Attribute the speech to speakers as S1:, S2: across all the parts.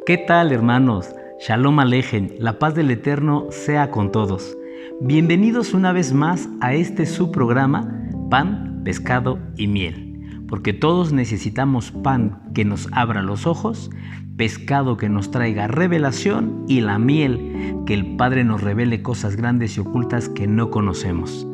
S1: ¿Qué tal, hermanos? Shalom Alejem, la paz del Eterno sea con todos. Bienvenidos una vez más a este su programa, Pan, Pescado y Miel. Porque todos necesitamos pan que nos abra los ojos, pescado que nos traiga revelación y la miel, que el Padre nos revele cosas grandes y ocultas que no conocemos.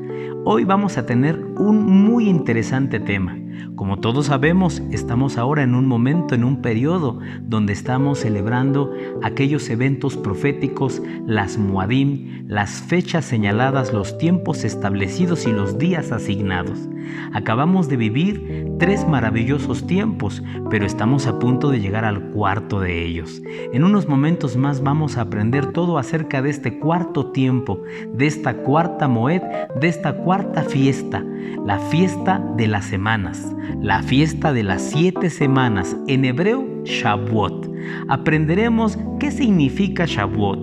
S1: Hoy vamos a tener un muy interesante tema. Como todos sabemos, estamos ahora en un momento, en un periodo donde estamos celebrando aquellos eventos proféticos, las Moadim, las fechas señaladas, los tiempos establecidos y los días asignados. Acabamos de vivir 3 maravillosos tiempos, pero estamos a punto de llegar al cuarto de ellos. En unos momentos más vamos a aprender todo acerca de este cuarto tiempo, de esta cuarta Moed, de esta cuarta fiesta, la fiesta de las semanas, la fiesta de las 7 semanas, en hebreo Shavuot. Aprenderemos qué significa Shavuot,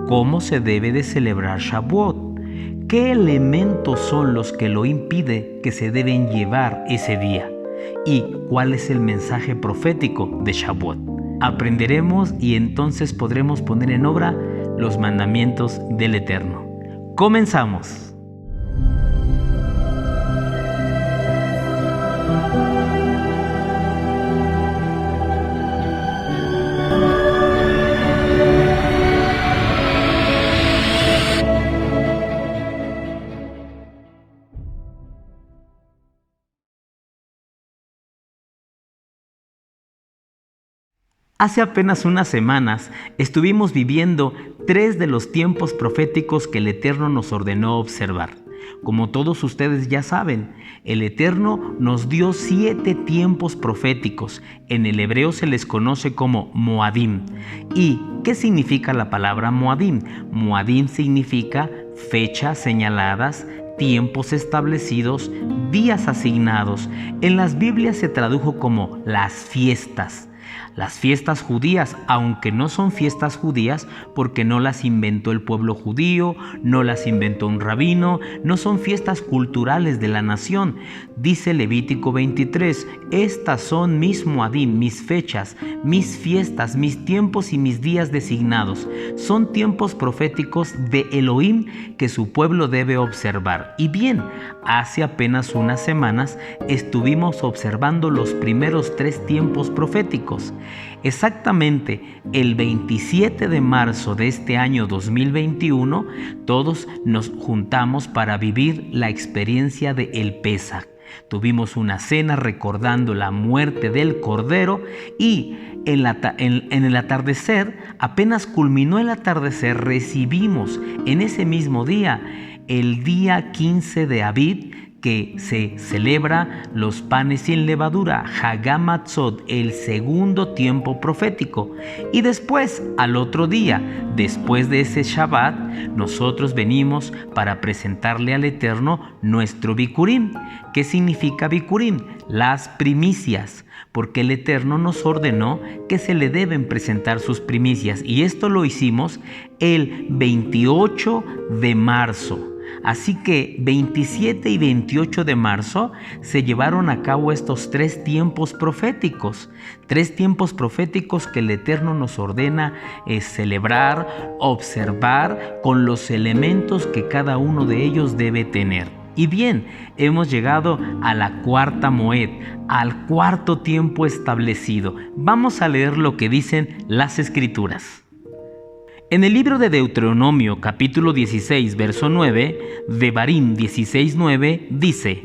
S1: cómo se debe de celebrar Shavuot, qué elementos son los que lo impiden que se deben llevar ese día y cuál es el mensaje profético de Shavuot. Aprenderemos y entonces podremos poner en obra los mandamientos del Eterno. ¡Comenzamos! Hace apenas unas semanas estuvimos viviendo 3 de los tiempos proféticos que el Eterno nos ordenó observar. Como todos ustedes ya saben, el Eterno nos dio 7 tiempos proféticos. En el hebreo se les conoce como Moadim. ¿Y qué significa la palabra Moadim? Moadim significa fechas señaladas, tiempos establecidos, días asignados. En las Biblias se tradujo como las fiestas. Las fiestas judías, aunque no son fiestas judías porque no las inventó el pueblo judío, no las inventó un rabino, no son fiestas culturales de la nación. Dice Levítico 23, estas son mis Moadim, mis fechas, mis fiestas, mis tiempos y mis días designados. Son tiempos proféticos de Elohim que su pueblo debe observar. Y bien, hace apenas unas semanas estuvimos observando los primeros 3 tiempos proféticos. Exactamente el 27 de marzo de este año 2021, todos nos juntamos para vivir la experiencia de El Pesaj. Tuvimos una cena recordando la muerte del Cordero y en el atardecer, apenas culminó el atardecer, recibimos en ese mismo día, el día 15 de Abib, que se celebra los panes sin levadura, Hag HaMatzot, el segundo tiempo profético. Y después, al otro día, después de ese Shabbat, nosotros venimos para presentarle al Eterno nuestro Bikurim. ¿Qué significa Bikurim? Las primicias, porque el Eterno nos ordenó que se le deben presentar sus primicias. Y esto lo hicimos el 28 de marzo. Así que 27 y 28 de marzo se llevaron a cabo estos 3 tiempos proféticos. 3 tiempos proféticos que el Eterno nos ordena celebrar, observar con los elementos que cada uno de ellos debe tener. Y bien, hemos llegado a la cuarta Moed, al cuarto tiempo establecido. Vamos a leer lo que dicen las Escrituras. En el libro de Deuteronomio, capítulo 16, verso 9, Devarim 16:9, dice: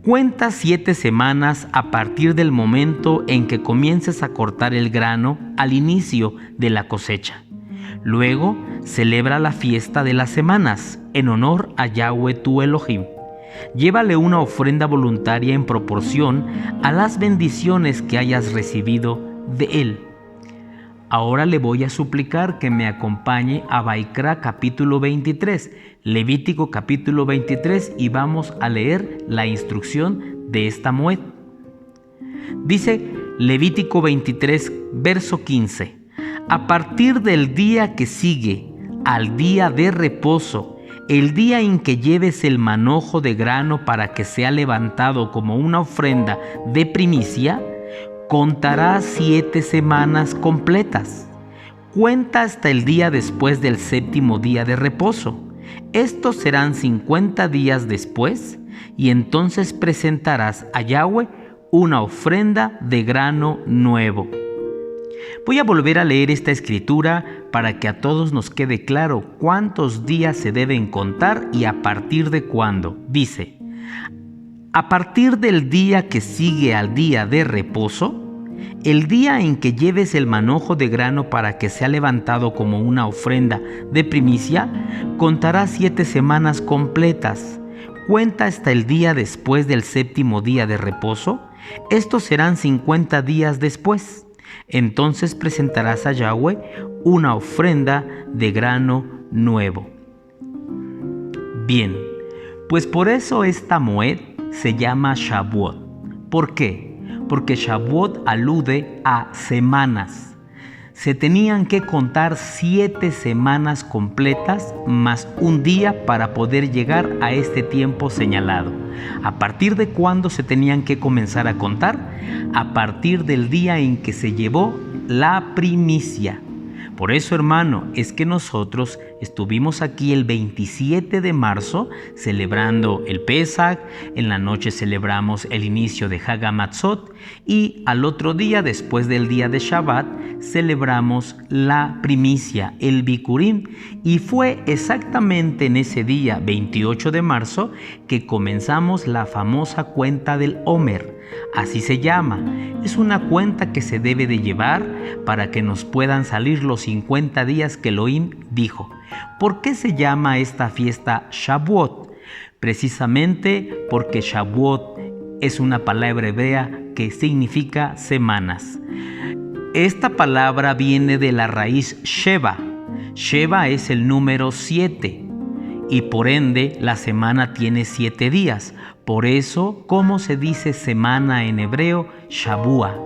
S1: cuenta 7 semanas a partir del momento en que comiences a cortar el grano al inicio de la cosecha. Luego, celebra la fiesta de las semanas en honor a Yahweh tu Elohim. Llévale una ofrenda voluntaria en proporción a las bendiciones que hayas recibido de él. Ahora le voy a suplicar que me acompañe a Vaikra capítulo 23, Levítico capítulo 23, y vamos a leer la instrucción de esta Moed. Dice Levítico 23, verso 15: a partir del día que sigue al día de reposo, el día en que lleves el manojo de grano para que sea levantado como una ofrenda de primicia, contarás 7 semanas completas. Cuenta hasta el día después del séptimo día de reposo. Estos serán 50 días después, y entonces presentarás a Yahweh una ofrenda de grano nuevo. Voy a volver a leer esta escritura para que a todos nos quede claro cuántos días se deben contar y a partir de cuándo. Dice: a partir del día que sigue al día de reposo, el día en que lleves el manojo de grano para que sea levantado como una ofrenda de primicia, contarás 7 semanas completas. Cuenta hasta el día después del séptimo día de reposo. Estos serán 50 días después. Entonces presentarás a Yahweh una ofrenda de grano nuevo. Bien, pues por eso esta Moed se llama Shavuot. ¿Por qué? Porque Shavuot alude a semanas. Se tenían que contar 7 semanas completas más un día para poder llegar a este tiempo señalado. ¿A partir de cuándo se tenían que comenzar a contar? A partir del día en que se llevó la primicia. Por eso, hermano, es que nosotros estuvimos aquí el 27 de marzo celebrando el Pesaj, en la noche celebramos el inicio de Hag HaMatzot y al otro día, después del día de Shabbat, celebramos la primicia, el Bikurim, y fue exactamente en ese día, 28 de marzo, que comenzamos la famosa cuenta del Omer. Así se llama. Es una cuenta que se debe de llevar para que nos puedan salir los 50 días que Elohim dijo. ¿Por qué se llama esta fiesta Shavuot? Precisamente porque Shavuot es una palabra hebrea que significa semanas. Esta palabra viene de la raíz Sheva. Sheva es el número 7 y por ende la semana tiene 7 días. Por eso, ¿cómo se dice semana en hebreo? Shavua.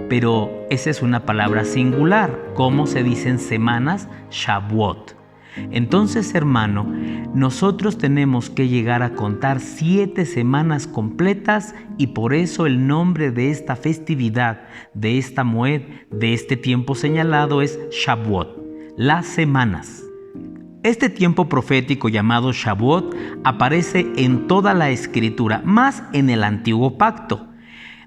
S1: Pero esa es una palabra singular. ¿Cómo se dicen semanas? Shavuot. Entonces, hermano, nosotros tenemos que llegar a contar 7 semanas completas y por eso el nombre de esta festividad, de esta Moed, de este tiempo señalado es Shavuot, las semanas. Este tiempo profético llamado Shavuot aparece en toda la Escritura, más en el Antiguo Pacto,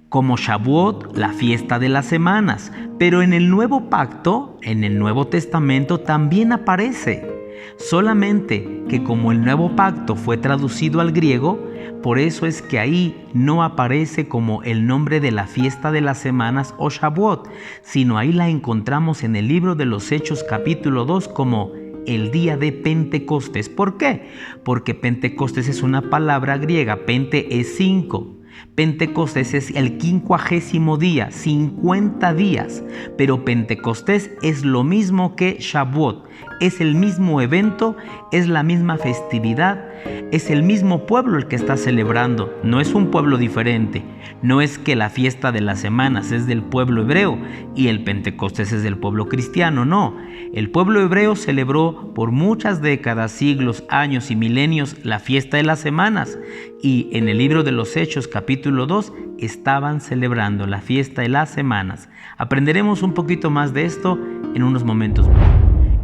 S1: como Shavuot, la fiesta de las semanas, pero en el Nuevo Pacto, en el Nuevo Testamento también aparece. Solamente que como el Nuevo Pacto fue traducido al griego, por eso es que ahí no aparece como el nombre de la fiesta de las semanas o Shavuot, sino ahí la encontramos en el libro de los Hechos capítulo 2 como el día de Pentecostés. ¿Por qué? Porque Pentecostés es una palabra griega, pente es 5. Pentecostés es el 50º día, 50 días, pero Pentecostés es lo mismo que Shavuot, es el mismo evento, es la misma festividad, es el mismo pueblo el que está celebrando, no es un pueblo diferente, no es que la fiesta de las semanas es del pueblo hebreo y el Pentecostés es del pueblo cristiano, no, el pueblo hebreo celebró por muchas décadas, siglos, años y milenios la fiesta de las semanas y en el libro de los Hechos capítulo 2 estaban celebrando la fiesta de las semanas. Aprenderemos un poquito más de esto en unos momentos más.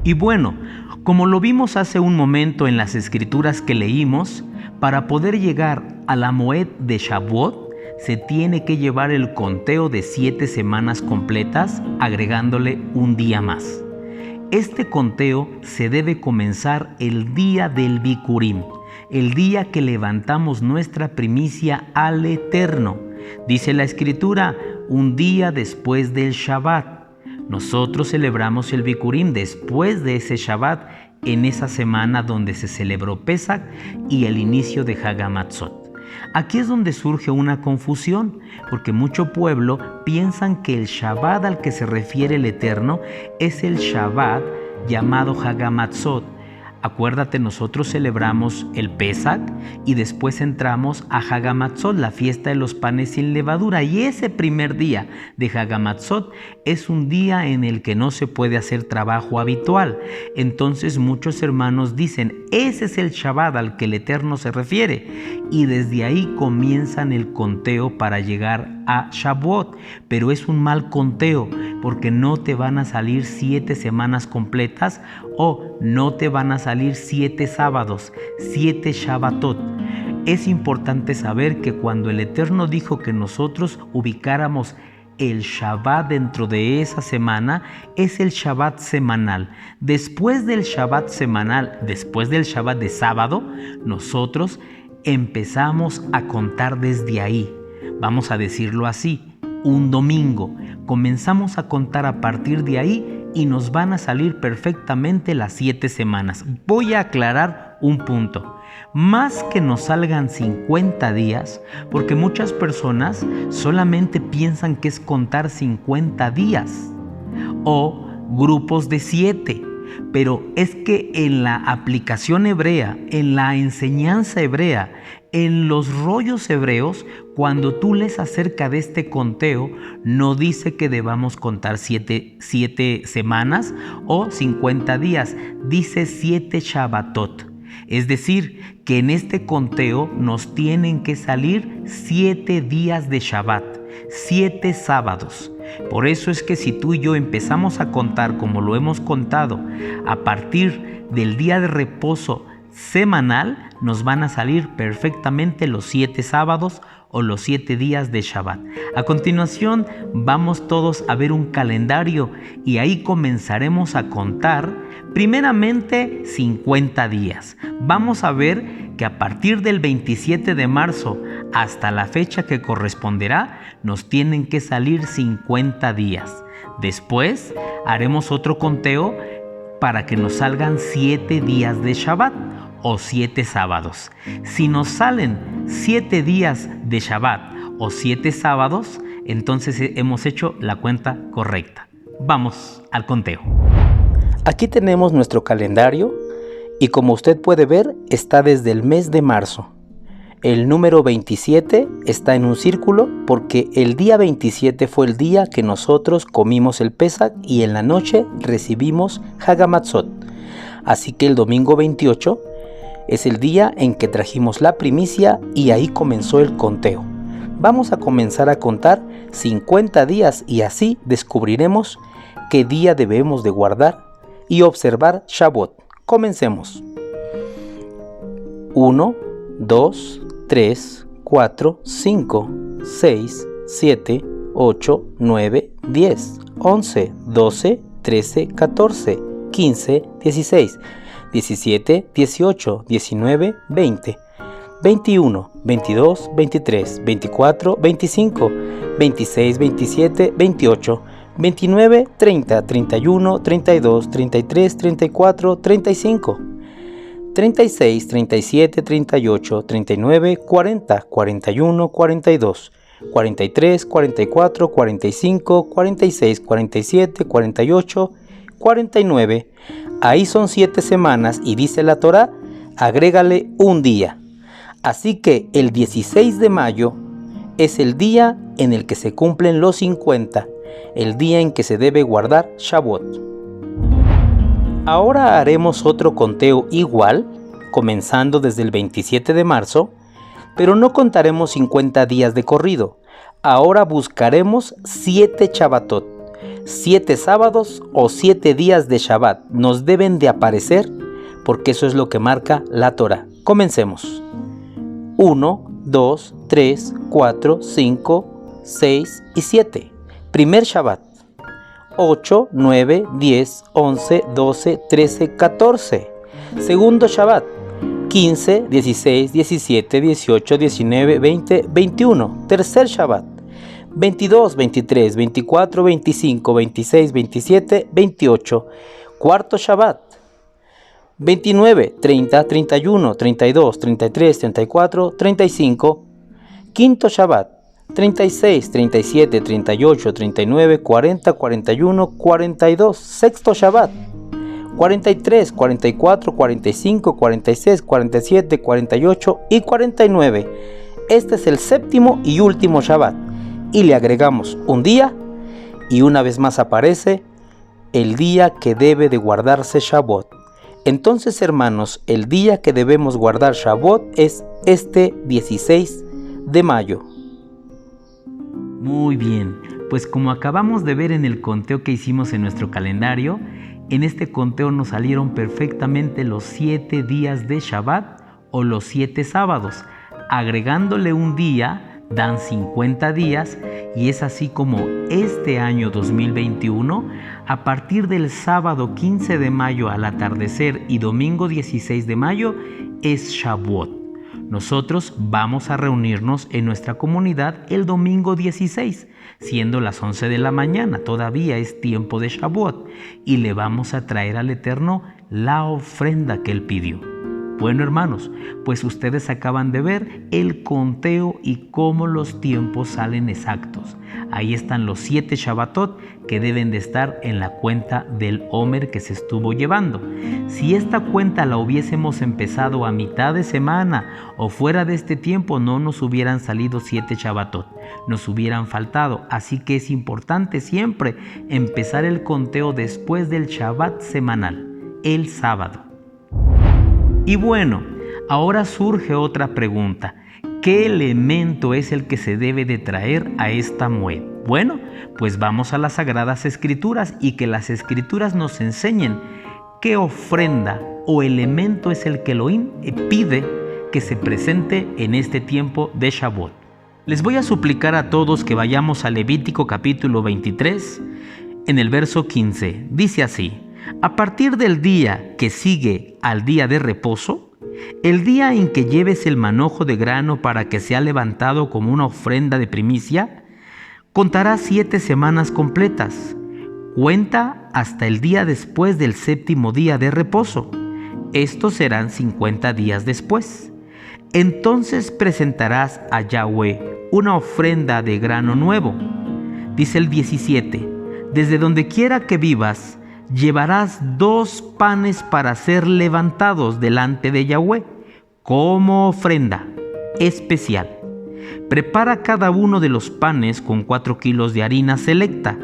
S1: Y bueno, como lo vimos hace un momento en las escrituras que leímos, para poder llegar a la Moed de Shavuot, se tiene que llevar el conteo de 7 semanas completas, agregándole un día más. Este conteo se debe comenzar el día del Bikurim, el día que levantamos nuestra primicia al Eterno. Dice la Escritura, un día después del Shabbat. Nosotros celebramos el Bikurim después de ese Shabbat, en esa semana donde se celebró Pesaj y el inicio de Hag HaMatzot. Aquí es donde surge una confusión, porque mucho pueblo piensan que el Shabbat al que se refiere el Eterno es el Shabbat llamado Hag HaMatzot. Acuérdate, nosotros celebramos el Pesaj y después entramos a Hag HaMatzot, la fiesta de los panes sin levadura. Y ese primer día de Hag HaMatzot es un día en el que no se puede hacer trabajo habitual. Entonces muchos hermanos dicen, ese es el Shabbat al que el Eterno se refiere. Y desde ahí comienzan el conteo para llegar a Shavuot. Pero es un mal conteo. porque no te van a salir 7 semanas completas o no te van a salir 7 sábados, 7 Shabbatot. Es importante saber que cuando el Eterno dijo que nosotros ubicáramos el Shabbat dentro de esa semana, es el Shabbat semanal. Después del Shabbat semanal, después del Shabbat de sábado, nosotros empezamos a contar desde ahí. Vamos a decirlo así, un domingo. Comenzamos a contar a partir de ahí y nos van a salir perfectamente las 7 semanas. Voy a aclarar un punto. Más que nos salgan 50 días, porque muchas personas solamente piensan que es contar 50 días o grupos de 7. Pero es que en la aplicación hebrea, en la enseñanza hebrea, en los rollos hebreos, cuando tú lees acerca de este conteo, no dice que debamos contar 7 semanas o 50 días, dice 7 Shabbatot. Es decir, que en este conteo nos tienen que salir 7 días de Shabbat, 7 sábados. Por eso es que si tú y yo empezamos a contar como lo hemos contado, a partir del día de reposo semanal, nos van a salir perfectamente los 7 sábados o los 7 días de Shabbat. A continuación vamos todos a ver un calendario y ahí comenzaremos a contar primeramente 50 días. Vamos a ver que a partir del 27 de marzo hasta la fecha que corresponderá, nos tienen que salir 50 días. Después haremos otro conteo para que nos salgan 7 días de Shabbat o 7 sábados. Si nos salen 7 días de Shabbat o 7 sábados, entonces hemos hecho la cuenta correcta. Vamos al conteo.
S2: Aquí tenemos nuestro calendario y como usted puede ver, está desde el mes de marzo. El número 27 está en un círculo porque el día 27 fue el día que nosotros comimos el Pesach y en la noche recibimos Hagamatzot. Así que el domingo 28 es el día en que trajimos la primicia y ahí comenzó el conteo. Vamos a comenzar a contar 50 días y así descubriremos qué día debemos de guardar y observar Shavuot. Comencemos. 1, 2, 3, 4, 5, 6, 7, 8, 9, 10, 11, 12, 13, 14, 15, 16, 17, 18, 19, 20, 21, 22, 23, 24, 25, 26, 27, 28, 29, 30, 31, 32, 33, 34, 35, 36, 37, 38, 39, 40, 41, 42, 43, 44, 45, 46, 47, 48, 49. Ahí son 7 semanas y dice la Torá, agrégale un día. Así que el 16 de mayo es el día en el que se cumplen los 50, el día en que se debe guardar Shavuot. Ahora haremos otro conteo igual, comenzando desde el 27 de marzo, pero no contaremos 50 días de corrido. Ahora buscaremos 7 Shabbatot, 7 sábados o 7 días de Shabbat. Nos deben de aparecer porque eso es lo que marca la Torá. Comencemos. 1, 2, 3, 4, 5, 6 y 7. Primer Shabbat. 8, 9, 10, 11, 12, 13, 14. Segundo Shabbat. 15, 16, 17, 18, 19, 20, 21. Tercer Shabbat. 22, 23, 24, 25, 26, 27, 28. Cuarto Shabbat. 29, 30, 31, 32, 33, 34, 35. Quinto Shabbat. 36, 37, 38, 39, 40, 41, 42. Sexto Shabbat. 43, 44, 45, 46, 47, 48 y 49. Este es el séptimo y último Shabbat. Y le agregamos un día y una vez más aparece el día que debe de guardarse Shavuot. Entonces, hermanos, el día que debemos guardar Shavuot es este 16 de mayo.
S1: Muy bien, Pues como acabamos de ver en el conteo que hicimos en nuestro calendario, en este conteo nos salieron perfectamente los 7 días de Shabbat o los 7 sábados. Agregándole un día dan 50 días y es así como este año 2021, a partir del sábado 15 de mayo al atardecer y domingo 16 de mayo, es Shavuot. Nosotros vamos a reunirnos en nuestra comunidad el domingo 16, siendo las 11 de la mañana, todavía es tiempo de Shavuot, y le vamos a traer al Eterno la ofrenda que Él pidió. Bueno, hermanos, pues ustedes acaban de ver el conteo y cómo los tiempos salen exactos. Ahí están los 7 Shabbatot que deben de estar en la cuenta del Omer que se estuvo llevando. Si esta cuenta la hubiésemos empezado a mitad de semana o fuera de este tiempo, no nos hubieran salido 7 Shabbatot, nos hubieran faltado. Así que es importante siempre empezar el conteo después del Shabbat semanal, el sábado. Y bueno, ahora surge otra pregunta. ¿Qué elemento es el que se debe de traer a esta Moed? Bueno, pues vamos a las Sagradas Escrituras y que las Escrituras nos enseñen qué ofrenda o elemento es el que Elohim pide que se presente en este tiempo de Shavuot. Les voy a suplicar a todos que vayamos a Levítico capítulo 23, en el verso 15. Dice así: a partir del día que sigue al día de reposo, el día en que lleves el manojo de grano para que sea levantado como una ofrenda de primicia, contarás 7 semanas completas. Cuenta hasta el día después del 7º día de reposo. Estos serán 50 días después. Entonces presentarás a Yahweh una ofrenda de grano nuevo. Dice el 17: desde donde quiera que vivas, llevarás 2 panes para ser levantados delante de Yahweh como ofrenda especial. Prepara cada uno de los panes con 4 kilos de harina selecta.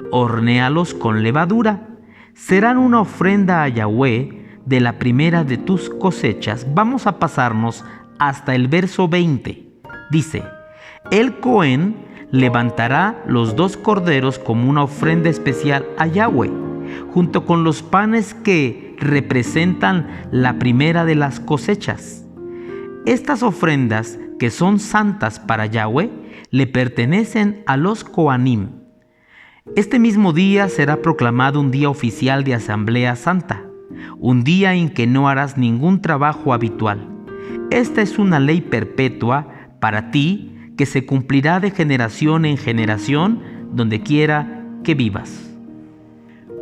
S1: Hornéalos con levadura. Serán una ofrenda a Yahweh de la primera de tus cosechas. Vamos a pasarnos hasta el verso 20. Dice: el Cohen levantará los 2 corderos como una ofrenda especial a Yahweh, junto con los panes que representan la primera de las cosechas. Estas ofrendas, que son santas para Yahweh, le pertenecen a los Kohanim. Este mismo día será proclamado un día oficial de Asamblea Santa, un día en que no harás ningún trabajo habitual. Esta es una ley perpetua para ti que se cumplirá de generación en generación donde quiera que vivas.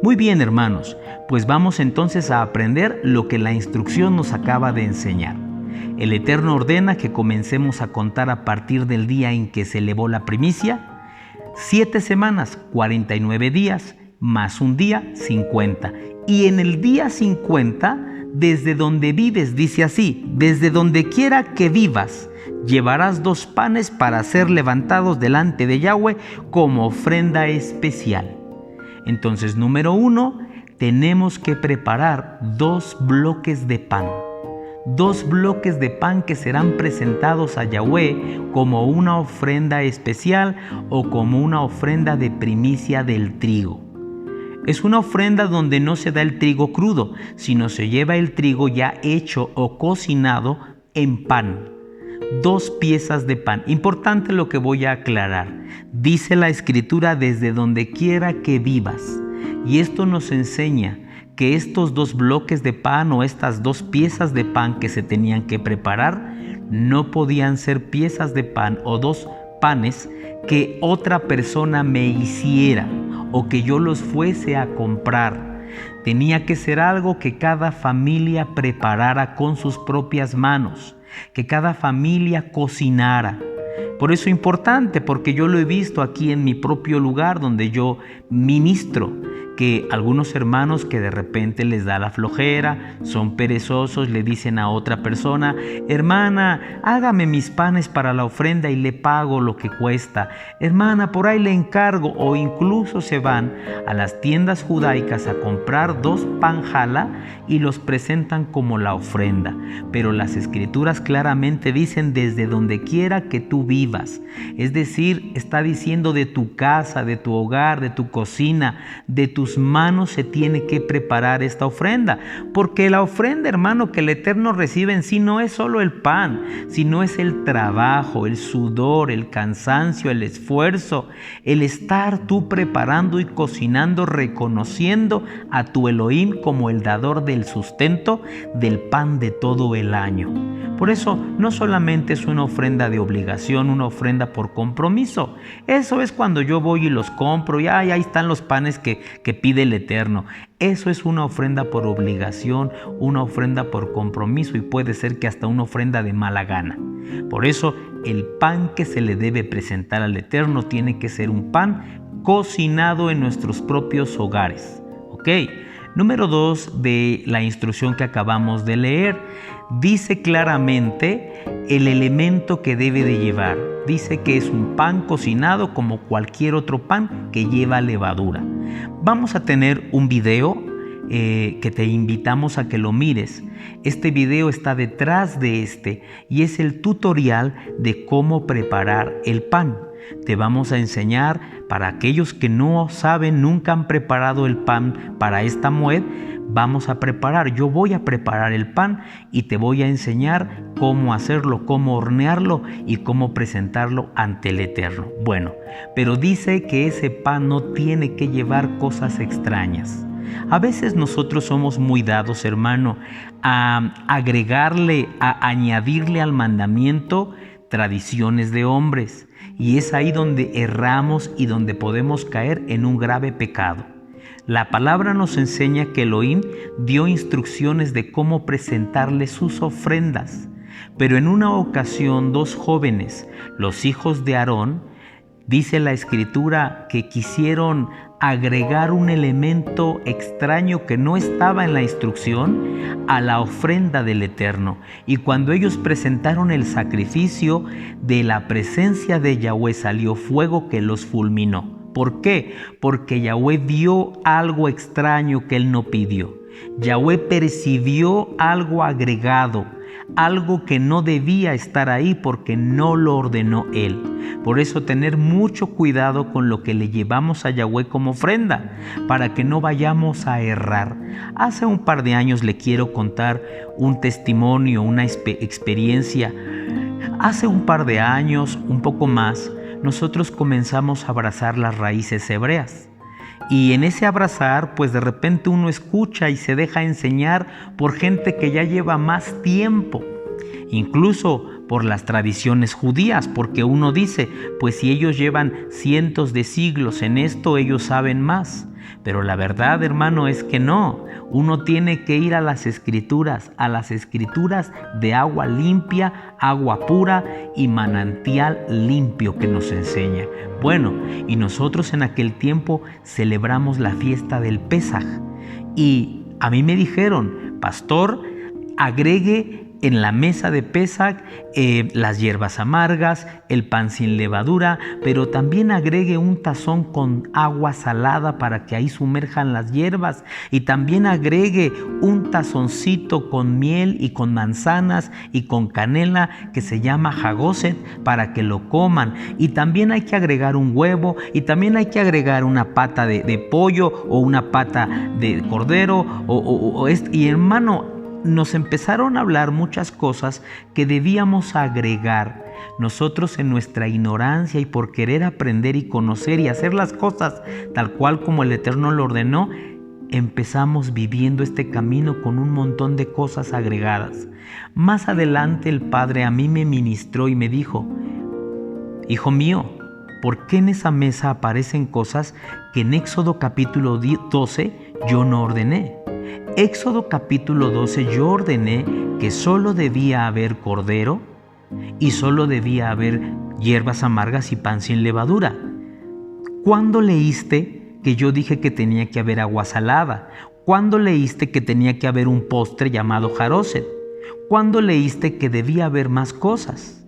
S1: Muy bien, hermanos, pues vamos entonces a aprender lo que la instrucción nos acaba de enseñar. El Eterno ordena que comencemos a contar a partir del día en que se elevó la primicia, 7 semanas, 49 días, más un día, 50. Y en el día 50, desde donde vives, dice así: desde donde quiera que vivas, llevarás 2 panes para ser levantados delante de Yahweh como ofrenda especial. Entonces, número 1, tenemos que preparar 2 bloques de pan. 2 bloques de pan que serán presentados a Yahweh como una ofrenda especial o como una ofrenda de primicia del trigo. Es una ofrenda donde no se da el trigo crudo, sino se lleva el trigo ya hecho o cocinado en pan. 2 piezas de pan. Importante lo que voy a aclarar. Dice la Escritura: desde donde quiera que vivas. Y esto nos enseña que estos 2 bloques de pan o estas 2 piezas de pan que se tenían que preparar no podían ser piezas de pan o 2 panes que otra persona me hiciera o que yo los fuese a comprar. Tenía que ser algo que cada familia preparara con sus propias manos, que cada familia cocinara. Por eso es importante, porque yo lo he visto aquí en mi propio lugar donde yo ministro, que algunos hermanos que de repente les da la flojera, son perezosos, le dicen a otra persona: hermana, hágame mis panes para la ofrenda y le pago lo que cuesta. Hermana, por ahí le encargo. O incluso se van a las tiendas judaicas a comprar 2 pan jala y los presentan como la ofrenda. Pero las escrituras claramente dicen: desde donde quiera que tú vivas. Es decir, está diciendo de tu casa, de tu hogar, de tu cocina, de tus manos se tiene que preparar esta ofrenda. Porque la ofrenda, hermano, que el Eterno recibe en sí no es solo el pan, sino es el trabajo, el sudor, el cansancio, el esfuerzo, el estar tú preparando y cocinando, reconociendo a tu Elohim como el dador del sustento del pan de todo el año. Por eso no solamente es una ofrenda de obligación, una ofrenda por compromiso. Eso es cuando yo voy y los compro y ahí están los panes que pide el Eterno. Eso es una ofrenda por obligación, una ofrenda por compromiso y puede ser que hasta una ofrenda de mala gana. Por eso el pan que se le debe presentar al Eterno tiene que ser un pan cocinado en nuestros propios hogares. ¿Ok? Número 2 de la instrucción que acabamos de leer, dice claramente el elemento que debe de llevar. Dice que es un pan cocinado como cualquier otro pan que lleva levadura. Vamos a tener un video que te invitamos a que lo mires. Este video está detrás de este y es el tutorial de cómo preparar el pan. Te vamos a enseñar, para aquellos que no saben, nunca han preparado el pan para esta moed, vamos a preparar. Yo voy a preparar el pan y te voy a enseñar cómo hacerlo, cómo hornearlo y cómo presentarlo ante el Eterno. Bueno, pero dice que ese pan no tiene que llevar cosas extrañas. A veces nosotros somos muy dados, hermano, a agregarle, a añadirle al mandamiento tradiciones de hombres. Y es ahí donde erramos y donde podemos caer en un grave pecado. La palabra nos enseña que Elohim dio instrucciones de cómo presentarle sus ofrendas. Pero en una ocasión 2 jóvenes, los hijos de Aarón, dice la Escritura que quisieron agregar un elemento extraño que no estaba en la instrucción a la ofrenda del Eterno. Y cuando ellos presentaron el sacrificio, de la presencia de Yahweh salió fuego que los fulminó. ¿Por qué? Porque Yahweh vio algo extraño que él no pidió. Yahweh percibió algo agregado, algo que no debía estar ahí porque no lo ordenó él. Por eso tener mucho cuidado con lo que le llevamos a Yahweh como ofrenda, para que no vayamos a errar. Hace un par de años le quiero contar un testimonio, una experiencia. Hace un par de años, un poco más, nosotros comenzamos a abrazar las raíces hebreas. Y en ese abrazar, pues de repente uno escucha y se deja enseñar por gente que ya lleva más tiempo, incluso por las tradiciones judías, porque uno dice, pues si ellos llevan cientos de siglos en esto, ellos saben más. Pero la verdad, hermano, es que no. Uno tiene que ir a las escrituras de agua limpia, agua pura y manantial limpio que nos enseña. Bueno, y nosotros en aquel tiempo celebramos la fiesta del Pesaj. Y a mí me dijeron, pastor, agregue en la mesa de Pesaj las hierbas amargas, el pan sin levadura, pero también agregue un tazón con agua salada para que ahí sumerjan las hierbas, y también agregue un tazoncito con miel y con manzanas y con canela que se llama jagoset para que lo coman, y también hay que agregar un huevo, y también hay que agregar una pata de pollo o una pata de cordero y hermano, nos empezaron a hablar muchas cosas que debíamos agregar. Nosotros en nuestra ignorancia y por querer aprender y conocer y hacer las cosas tal cual como el Eterno lo ordenó, empezamos viviendo este camino con un montón de cosas agregadas. Más adelante el Padre a mí me ministró y me dijo, hijo mío, ¿por qué en esa mesa aparecen cosas que en Éxodo capítulo 12 yo no ordené? Éxodo capítulo 12 yo ordené que solo debía haber cordero y solo debía haber hierbas amargas y pan sin levadura. ¿Cuándo leíste que yo dije que tenía que haber agua salada? ¿Cuándo leíste que tenía que haber un postre llamado jaroset? ¿Cuándo leíste que debía haber más cosas?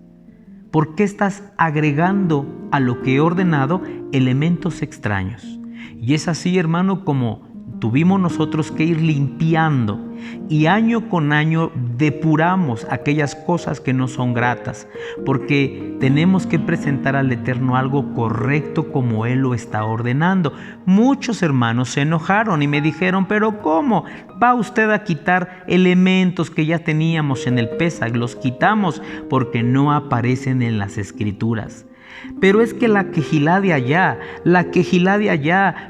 S1: ¿Por qué estás agregando a lo que he ordenado elementos extraños? Y es así, hermano, como tuvimos nosotros que ir limpiando y año con año depuramos aquellas cosas que no son gratas, porque tenemos que presentar al Eterno algo correcto como Él lo está ordenando. Muchos hermanos se enojaron y me dijeron, pero ¿cómo va usted a quitar elementos que ya teníamos en el Pesaj? Los quitamos porque no aparecen en las Escrituras. Pero es que la quejilá de allá,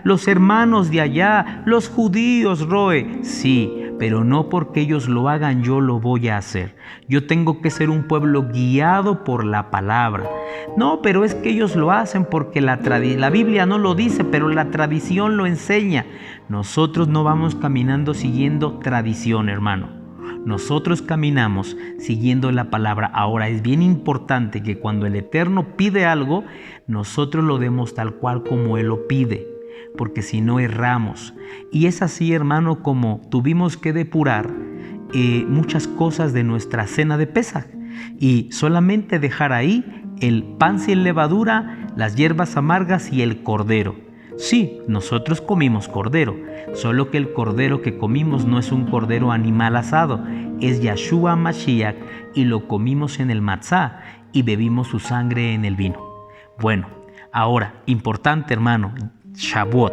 S1: los hermanos de allá, los judíos, Roe, sí, pero no porque ellos lo hagan yo lo voy a hacer. Yo tengo que ser un pueblo guiado por la palabra. No, pero es que ellos lo hacen porque la Biblia no lo dice, pero la tradición lo enseña. Nosotros no vamos caminando siguiendo tradición, hermano. Nosotros caminamos siguiendo la palabra. Ahora es bien importante que cuando el Eterno pide algo, nosotros lo demos tal cual como Él lo pide, porque si no erramos. Y es así, hermano, como tuvimos que depurar muchas cosas de nuestra cena de Pesaj y solamente dejar ahí el pan sin levadura, las hierbas amargas y el cordero. Sí, nosotros comimos cordero, solo que el cordero que comimos no es un cordero animal asado, es Yahshua Mashiach y lo comimos en el matzá y bebimos su sangre en el vino. Bueno, ahora, importante hermano, Shavuot.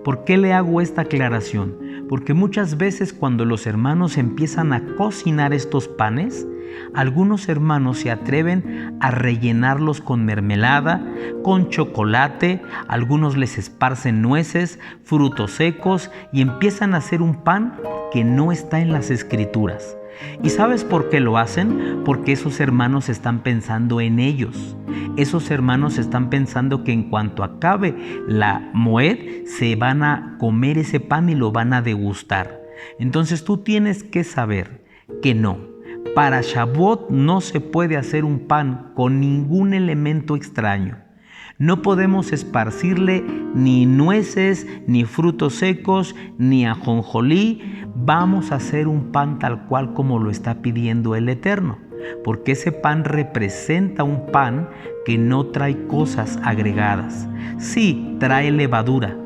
S1: ¿Por qué le hago esta aclaración? Porque muchas veces cuando los hermanos empiezan a cocinar estos panes, algunos hermanos se atreven a rellenarlos con mermelada, con chocolate, algunos les esparcen nueces, frutos secos y empiezan a hacer un pan que no está en las Escrituras. ¿Y sabes por qué lo hacen? Porque esos hermanos están pensando en ellos. Esos hermanos están pensando que en cuanto acabe la Moed, se van a comer ese pan y lo van a degustar. Entonces tú tienes que saber que no. Para Shavuot no se puede hacer un pan con ningún elemento extraño. No podemos esparcirle ni nueces, ni frutos secos, ni ajonjolí. Vamos a hacer un pan tal cual como lo está pidiendo el Eterno, porque ese pan representa un pan que no trae cosas agregadas. Sí, trae levadura.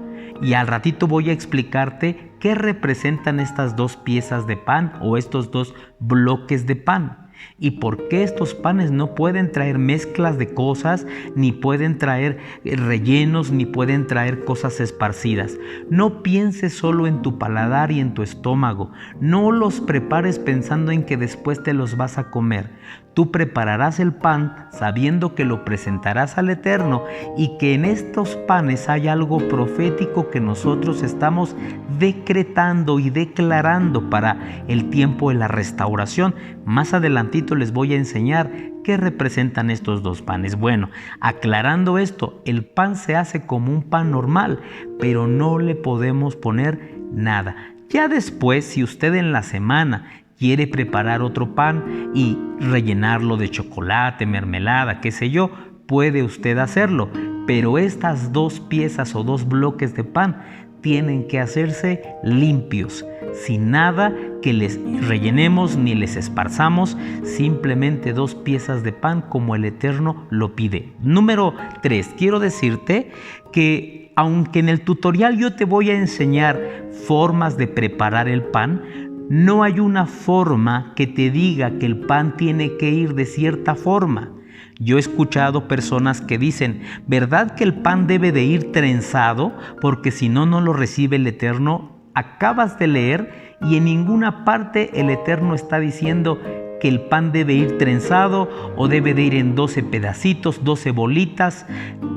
S1: Y al ratito voy a explicarte qué representan estas dos piezas de pan o estos dos bloques de pan. Y por qué estos panes no pueden traer mezclas de cosas, ni pueden traer rellenos, ni pueden traer cosas esparcidas. No pienses solo en tu paladar y en tu estómago. No los prepares pensando en que después te los vas a comer. Tú prepararás el pan sabiendo que lo presentarás al Eterno y que en estos panes hay algo profético que nosotros estamos decretando y declarando para el tiempo de la restauración. Más adelantito les voy a enseñar qué representan estos dos panes. Bueno, aclarando esto, el pan se hace como un pan normal, pero no le podemos poner nada. Ya después, si usted en la semana quiere preparar otro pan y rellenarlo de chocolate, mermelada, qué sé yo, puede usted hacerlo. Pero estas dos piezas o dos bloques de pan tienen que hacerse limpios, sin nada que les rellenemos ni les esparzamos, simplemente dos piezas de pan como el Eterno lo pide. Número 3, quiero decirte que aunque en el tutorial yo te voy a enseñar formas de preparar el pan, no hay una forma que te diga que el pan tiene que ir de cierta forma. Yo he escuchado personas que dicen, ¿verdad que el pan debe de ir trenzado? Porque si no, no lo recibe el Eterno. Acabas de leer y en ninguna parte el Eterno está diciendo que el pan debe ir trenzado o debe de ir en 12 pedacitos, 12 bolitas.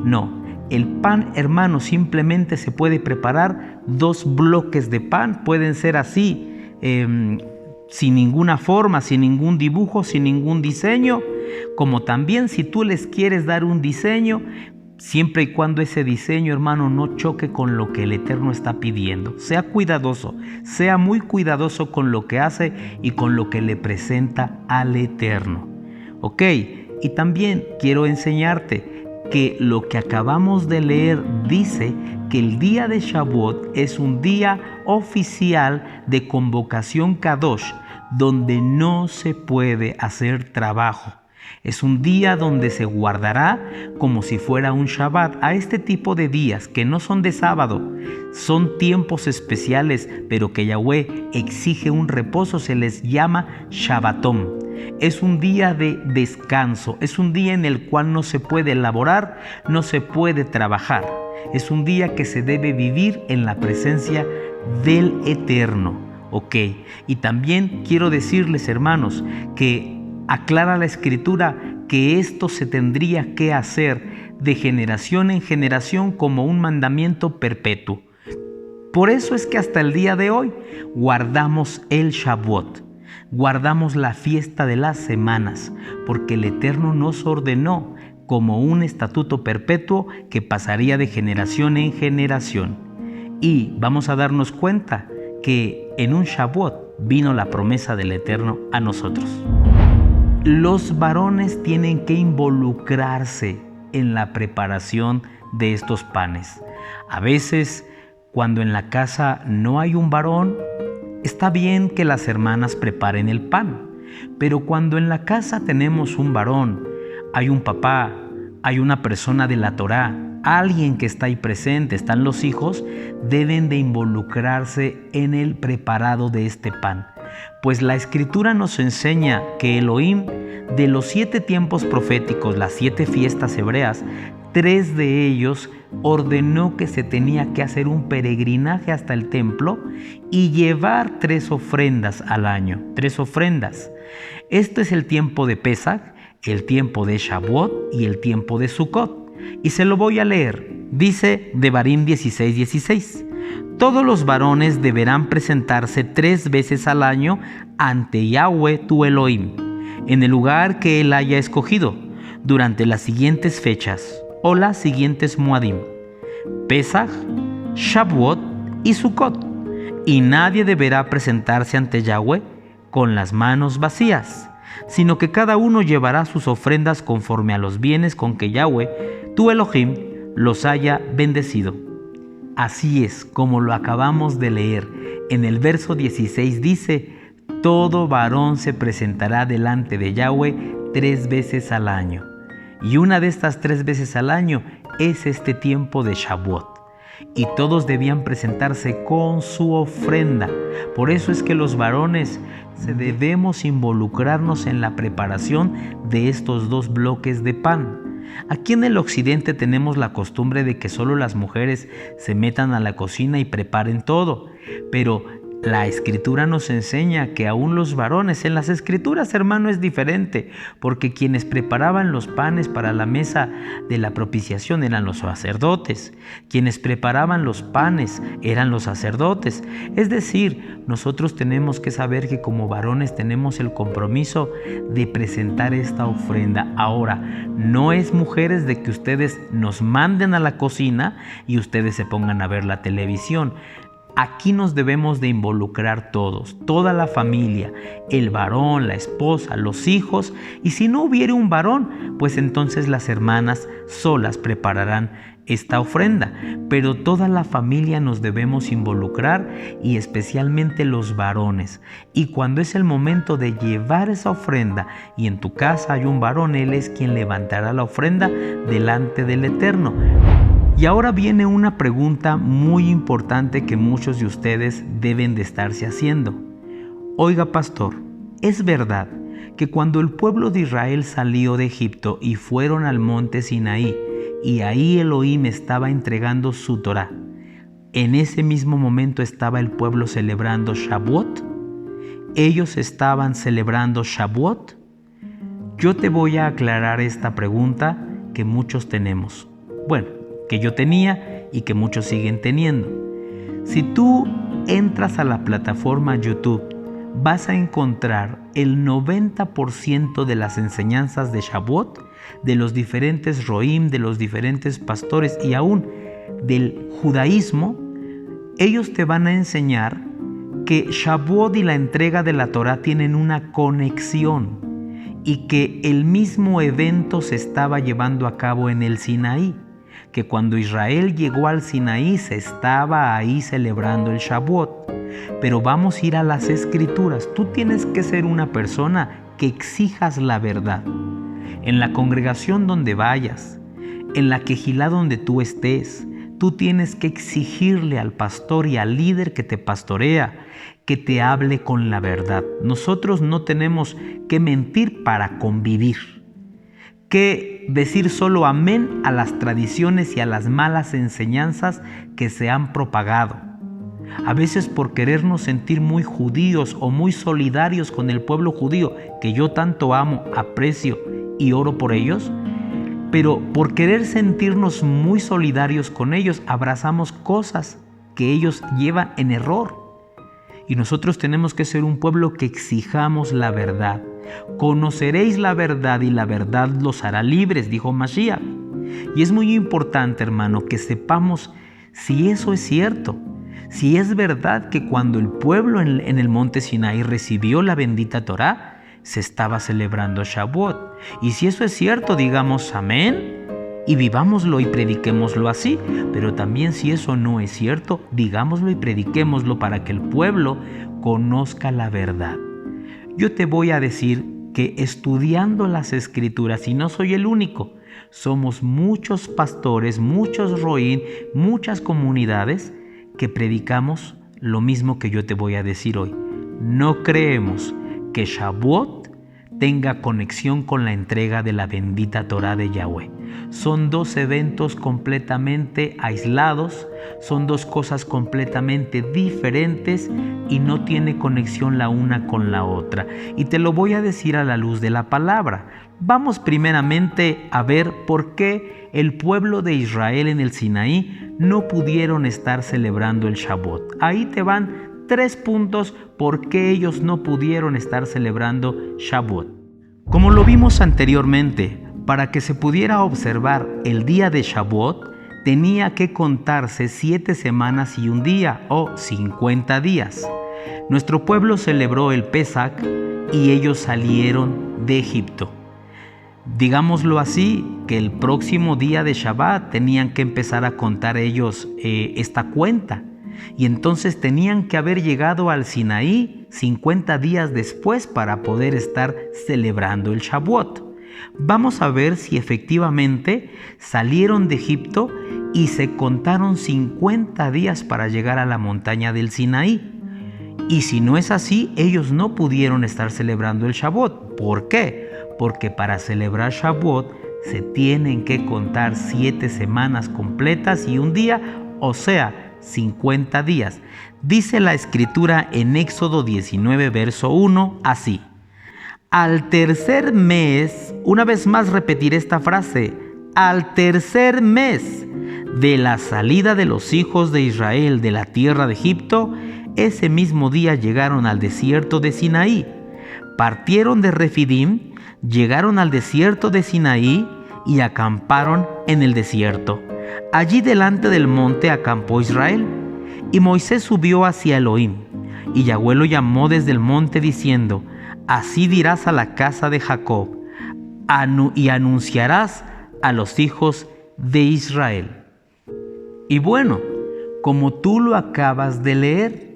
S1: No, el pan, hermano, simplemente se puede preparar dos bloques de pan. Pueden ser así, sin ninguna forma, sin ningún dibujo, sin ningún diseño, como también si tú les quieres dar un diseño, siempre y cuando ese diseño, hermano, no choque con lo que el Eterno está pidiendo. Sea cuidadoso, sea muy cuidadoso con lo que hace y con lo que le presenta al Eterno. ¿Ok? Y también quiero enseñarte que lo que acabamos de leer dice que el día de Shavuot es un día oficial de convocación Kadosh, donde no se puede hacer trabajo. Es un día donde se guardará como si fuera un Shabbat. A este tipo de días que no son de sábado, son tiempos especiales, pero que Yahweh exige un reposo, se les llama Shabbatón. Es un día de descanso, es un día en el cual no se puede laborar, no se puede trabajar. Es un día que se debe vivir en la presencia del Eterno. Ok, y también quiero decirles, hermanos, que aclara la Escritura que esto se tendría que hacer de generación en generación como un mandamiento perpetuo. Por eso es que hasta el día de hoy guardamos el Shavuot, guardamos la fiesta de las semanas, porque el Eterno nos ordenó como un estatuto perpetuo que pasaría de generación en generación. Y vamos a darnos cuenta que en un Shavuot vino la promesa del Eterno a nosotros. Los varones tienen que involucrarse en la preparación de estos panes. A veces, cuando en la casa no hay un varón, está bien que las hermanas preparen el pan. Pero cuando en la casa tenemos un varón, hay un papá, hay una persona de la Torá, alguien que está ahí presente, están los hijos, deben de involucrarse en el preparado de este pan. Pues la Escritura nos enseña que Elohim, de los 7 tiempos proféticos, las 7 fiestas hebreas, 3 de ellos ordenó que se tenía que hacer un peregrinaje hasta el templo y llevar 3 ofrendas al año, 3 ofrendas. Este es el tiempo de Pesach, el tiempo de Shavuot y el tiempo de Sukkot. Y se lo voy a leer. Dice Devarim 16:16. Todos los varones deberán presentarse 3 veces al año ante Yahweh tu Elohim, en el lugar que él haya escogido, durante las siguientes fechas o las siguientes Moadim: Pesach, Shavuot y Sukkot. Y nadie deberá presentarse ante Yahweh con las manos vacías, sino que cada uno llevará sus ofrendas conforme a los bienes con que Yahweh, tu Elohim, los haya bendecido. Así es como lo acabamos de leer. En el verso 16 dice: todo varón se presentará delante de Yahweh 3 veces al año. Y una de estas 3 veces al año es este tiempo de Shavuot. Y todos debían presentarse con su ofrenda. Por eso es que los varones debemos involucrarnos en la preparación de estos 2 bloques de pan. Aquí en el occidente tenemos la costumbre de que solo las mujeres se metan a la cocina y preparen todo, pero la Escritura nos enseña que aún los varones, en las Escrituras, hermano, es diferente, porque quienes preparaban los panes para la mesa de la propiciación eran los sacerdotes, quienes preparaban los panes eran los sacerdotes. Es decir, nosotros tenemos que saber que como varones tenemos el compromiso de presentar esta ofrenda. Ahora, no es, mujeres, de que ustedes nos manden a la cocina y ustedes se pongan a ver la televisión. Aquí nos debemos de involucrar todos, toda la familia, el varón, la esposa, los hijos, y si no hubiere un varón, pues entonces las hermanas solas prepararán esta ofrenda, pero toda la familia nos debemos involucrar y especialmente los varones. Y cuando es el momento de llevar esa ofrenda y en tu casa hay un varón, él es quien levantará la ofrenda delante del Eterno. Y ahora viene una pregunta muy importante que muchos de ustedes deben de estarse haciendo. Oiga, pastor, ¿es verdad que cuando el pueblo de Israel salió de Egipto y fueron al monte Sinaí, y ahí Elohim estaba entregando su Torá, en ese mismo momento estaba el pueblo celebrando Shavuot? ¿Ellos estaban celebrando Shavuot? Yo te voy a aclarar esta pregunta que muchos tenemos. Bueno, que yo tenía y que muchos siguen teniendo. Si tú entras a la plataforma YouTube, vas a encontrar el 90% de las enseñanzas de Shavuot, de los diferentes roim, de los diferentes pastores y aún del judaísmo. Ellos te van a enseñar que Shavuot y la entrega de la Torá tienen una conexión y que el mismo evento se estaba llevando a cabo en el Sinaí. que cuando Israel llegó al Sinaí se estaba ahí celebrando el Shavuot. Pero vamos a ir a las Escrituras. Tú tienes que ser una persona que exijas la verdad. En la congregación donde vayas, en la quejilá donde tú estés, tú tienes que exigirle al pastor y al líder que te pastorea que te hable con la verdad. Nosotros no tenemos que mentir para convivir, que decir solo amén a las tradiciones y a las malas enseñanzas que se han propagado. A veces por querernos sentir muy judíos o muy solidarios con el pueblo judío, que yo tanto amo, aprecio y oro por ellos, pero por querer sentirnos muy solidarios con ellos, abrazamos cosas que ellos llevan en error. Y nosotros tenemos que ser un pueblo que exijamos la verdad. Conoceréis la verdad y la verdad los hará libres, dijo Mashiach. Y es muy importante, hermano, que sepamos si eso es cierto. Si es verdad que cuando el pueblo en el monte Sinaí recibió la bendita Torá, se estaba celebrando Shavuot. Y si eso es cierto, digamos amén y vivámoslo y prediquémoslo así. Pero también si eso no es cierto, digámoslo y prediquémoslo para que el pueblo conozca la verdad. Yo te voy a decir que estudiando las Escrituras, y no soy el único, somos muchos pastores, muchos roín, muchas comunidades que predicamos lo mismo que yo te voy a decir hoy. No creemos que Shavuot tenga conexión con la entrega de la bendita Torá de Yahweh. Son dos eventos completamente aislados, son dos cosas completamente diferentes y no tiene conexión la una con la otra. Y te lo voy a decir a la luz de la palabra. Vamos primeramente a ver por qué el pueblo de Israel en el Sinaí no pudieron estar celebrando el Shavuot. Ahí te van 3 puntos por qué ellos no pudieron estar celebrando Shavuot. Como lo vimos anteriormente, para que se pudiera observar el día de Shavuot, tenía que contarse 7 semanas y un día, o 50 días. Nuestro pueblo celebró el Pesach y ellos salieron de Egipto. Digámoslo así, que el próximo día de Shabbat tenían que empezar a contar ellos esta cuenta. Y entonces tenían que haber llegado al Sinaí 50 días después para poder estar celebrando el Shavuot. Vamos a ver si efectivamente salieron de Egipto y se contaron 50 días para llegar a la montaña del Sinaí. Y si no es así, ellos no pudieron estar celebrando el Shavuot. ¿Por qué? Porque para celebrar Shavuot se tienen que contar 7 semanas completas y un día, o sea, 50 días. Dice la Escritura en Éxodo 19, verso 1, así: al tercer mes, una vez más repetiré esta frase, al tercer mes de la salida de los hijos de Israel de la tierra de Egipto, ese mismo día llegaron al desierto de Sinaí. Partieron de Refidim, llegaron al desierto de Sinaí y acamparon en el desierto. Allí delante del monte acampó Israel, y Moisés subió hacia Elohim, y Yahweh lo llamó desde el monte diciendo: así dirás a la casa de Jacob, y anunciarás a los hijos de Israel. Y bueno, como tú lo acabas de leer,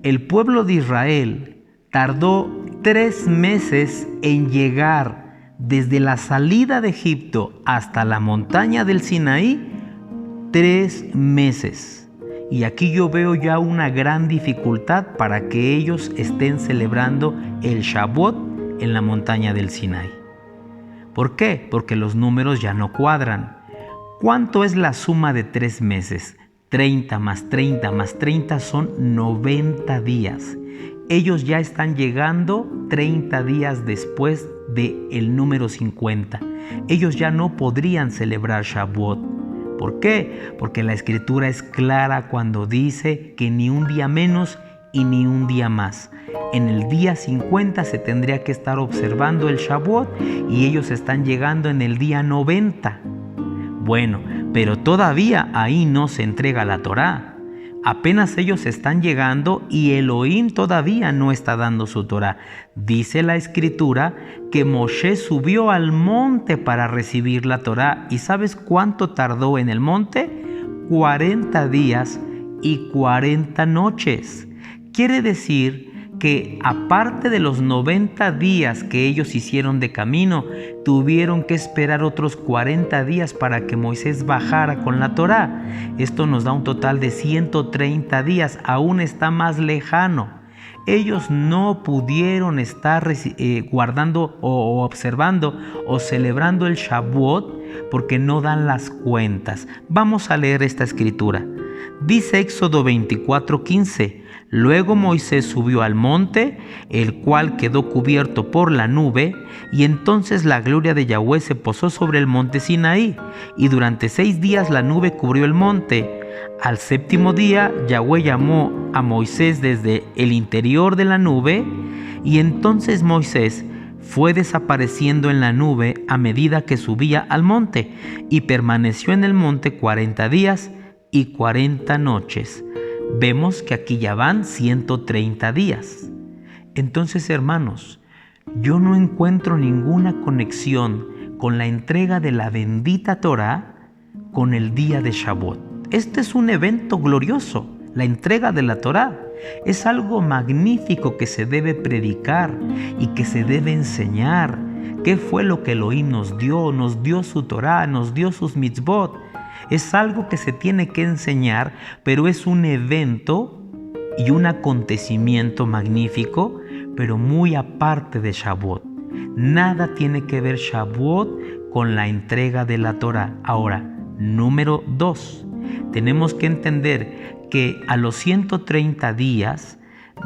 S1: el pueblo de Israel tardó 3 meses en llegar desde la salida de Egipto hasta la montaña del Sinaí. 3 meses. Y aquí yo veo ya una gran dificultad para que ellos estén celebrando el Shavuot en la montaña del Sinaí. ¿Por qué? Porque los números ya no cuadran. ¿Cuánto es la suma de 3 meses? 30 más 30 más 30 son 90 días. Ellos ya están llegando 30 días después del número 50. Ellos ya no podrían celebrar Shavuot. ¿Por qué? Porque la Escritura es clara cuando dice que ni un día menos y ni un día más. En el día 50 se tendría que estar observando el Shavuot y ellos están llegando en el día 90. Bueno, pero todavía ahí no se entrega la Torá. Apenas ellos están llegando y Elohim todavía no está dando su Torá. Dice la Escritura que Moshe subió al monte para recibir la Torá. ¿Y sabes cuánto tardó en el monte? 40 días y 40 noches. Quiere decir que aparte de los 90 días que ellos hicieron de camino, tuvieron que esperar otros 40 días para que Moisés bajara con la Torá. Esto nos da un total de 130 días, aún está más lejano. Ellos no pudieron estar guardando o observando o celebrando el Shavuot porque no dan las cuentas. Vamos a leer esta escritura. Dice Éxodo 24:15: Luego Moisés subió al monte, el cual quedó cubierto por la nube, y entonces la gloria de Yahweh se posó sobre el monte Sinaí, y durante 6 días la nube cubrió el monte. Al séptimo día, Yahweh llamó a Moisés desde el interior de la nube, y entonces Moisés fue desapareciendo en la nube a medida que subía al monte, y permaneció en el monte 40 días y 40 noches. Vemos que aquí ya van 130 días. Entonces, hermanos, yo no encuentro ninguna conexión con la entrega de la bendita Torá con el día de Shavuot. Este es un evento glorioso, la entrega de la Torá. Es algo magnífico que se debe predicar y que se debe enseñar. ¿Qué fue lo que Elohim nos dio? Nos dio su Torá, nos dio sus mitzvot. Es algo que se tiene que enseñar, pero es un evento y un acontecimiento magnífico, pero muy aparte de Shavuot. Nada tiene que ver Shavuot con la entrega de la Torá. Ahora, número 2, tenemos que entender que a los 130 días,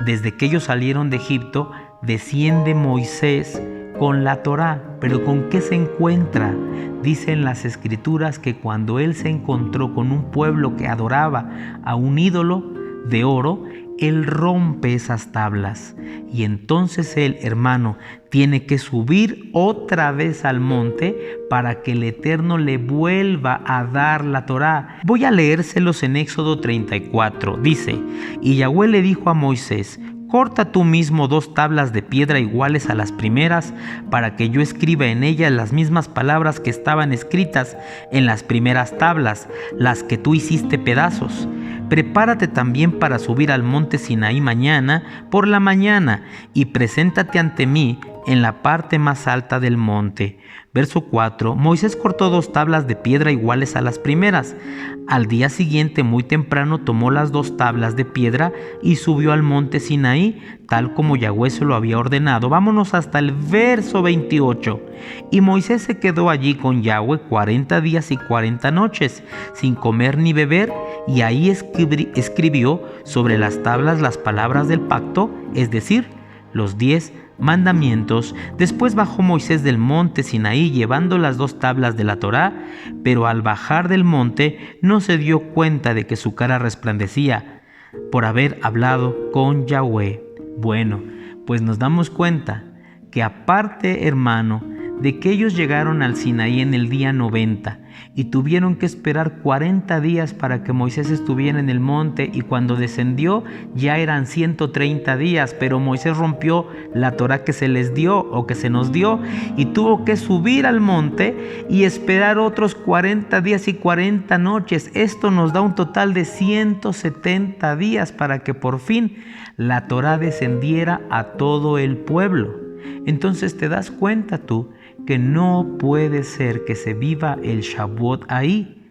S1: desde que ellos salieron de Egipto, desciende Moisés con la Torá. ¿Pero con qué se encuentra? Dicen las Escrituras que cuando él se encontró con un pueblo que adoraba a un ídolo de oro, él rompe esas tablas. Y entonces él, hermano, tiene que subir otra vez al monte para que el Eterno le vuelva a dar la Torá. Voy a leérselos en Éxodo 34. Dice: Y Yahweh le dijo a Moisés: Corta tú mismo 2 tablas de piedra iguales a las primeras, para que yo escriba en ellas las mismas palabras que estaban escritas en las primeras tablas, las que tú hiciste pedazos. Prepárate también para subir al monte Sinaí mañana por la mañana, y preséntate ante mí en la parte más alta del monte. Verso 4. Moisés cortó 2 tablas de piedra iguales a las primeras. Al día siguiente, muy temprano, tomó las 2 tablas de piedra y subió al monte Sinaí, tal como Yahweh se lo había ordenado. Vámonos hasta el verso 28. Y Moisés se quedó allí con Yahweh 40 días y 40 noches, sin comer ni beber, y ahí escribió sobre las tablas las palabras del pacto, es decir, los 10 mandamientos. Después bajó Moisés del monte Sinaí llevando las 2 tablas de la Torá, pero al bajar del monte no se dio cuenta de que su cara resplandecía por haber hablado con Yahweh. Bueno, pues nos damos cuenta que aparte, hermano, de que ellos llegaron al Sinaí en el día 90 y tuvieron que esperar 40 días para que Moisés estuviera en el monte, y cuando descendió ya eran 130 días, pero Moisés rompió la Torá que se les dio o que se nos dio y tuvo que subir al monte y esperar otros 40 días y 40 noches. Esto nos da un total de 170 días para que por fin la Torá descendiera a todo el pueblo. Entonces te das cuenta tú que no puede ser que se viva el Shavuot ahí.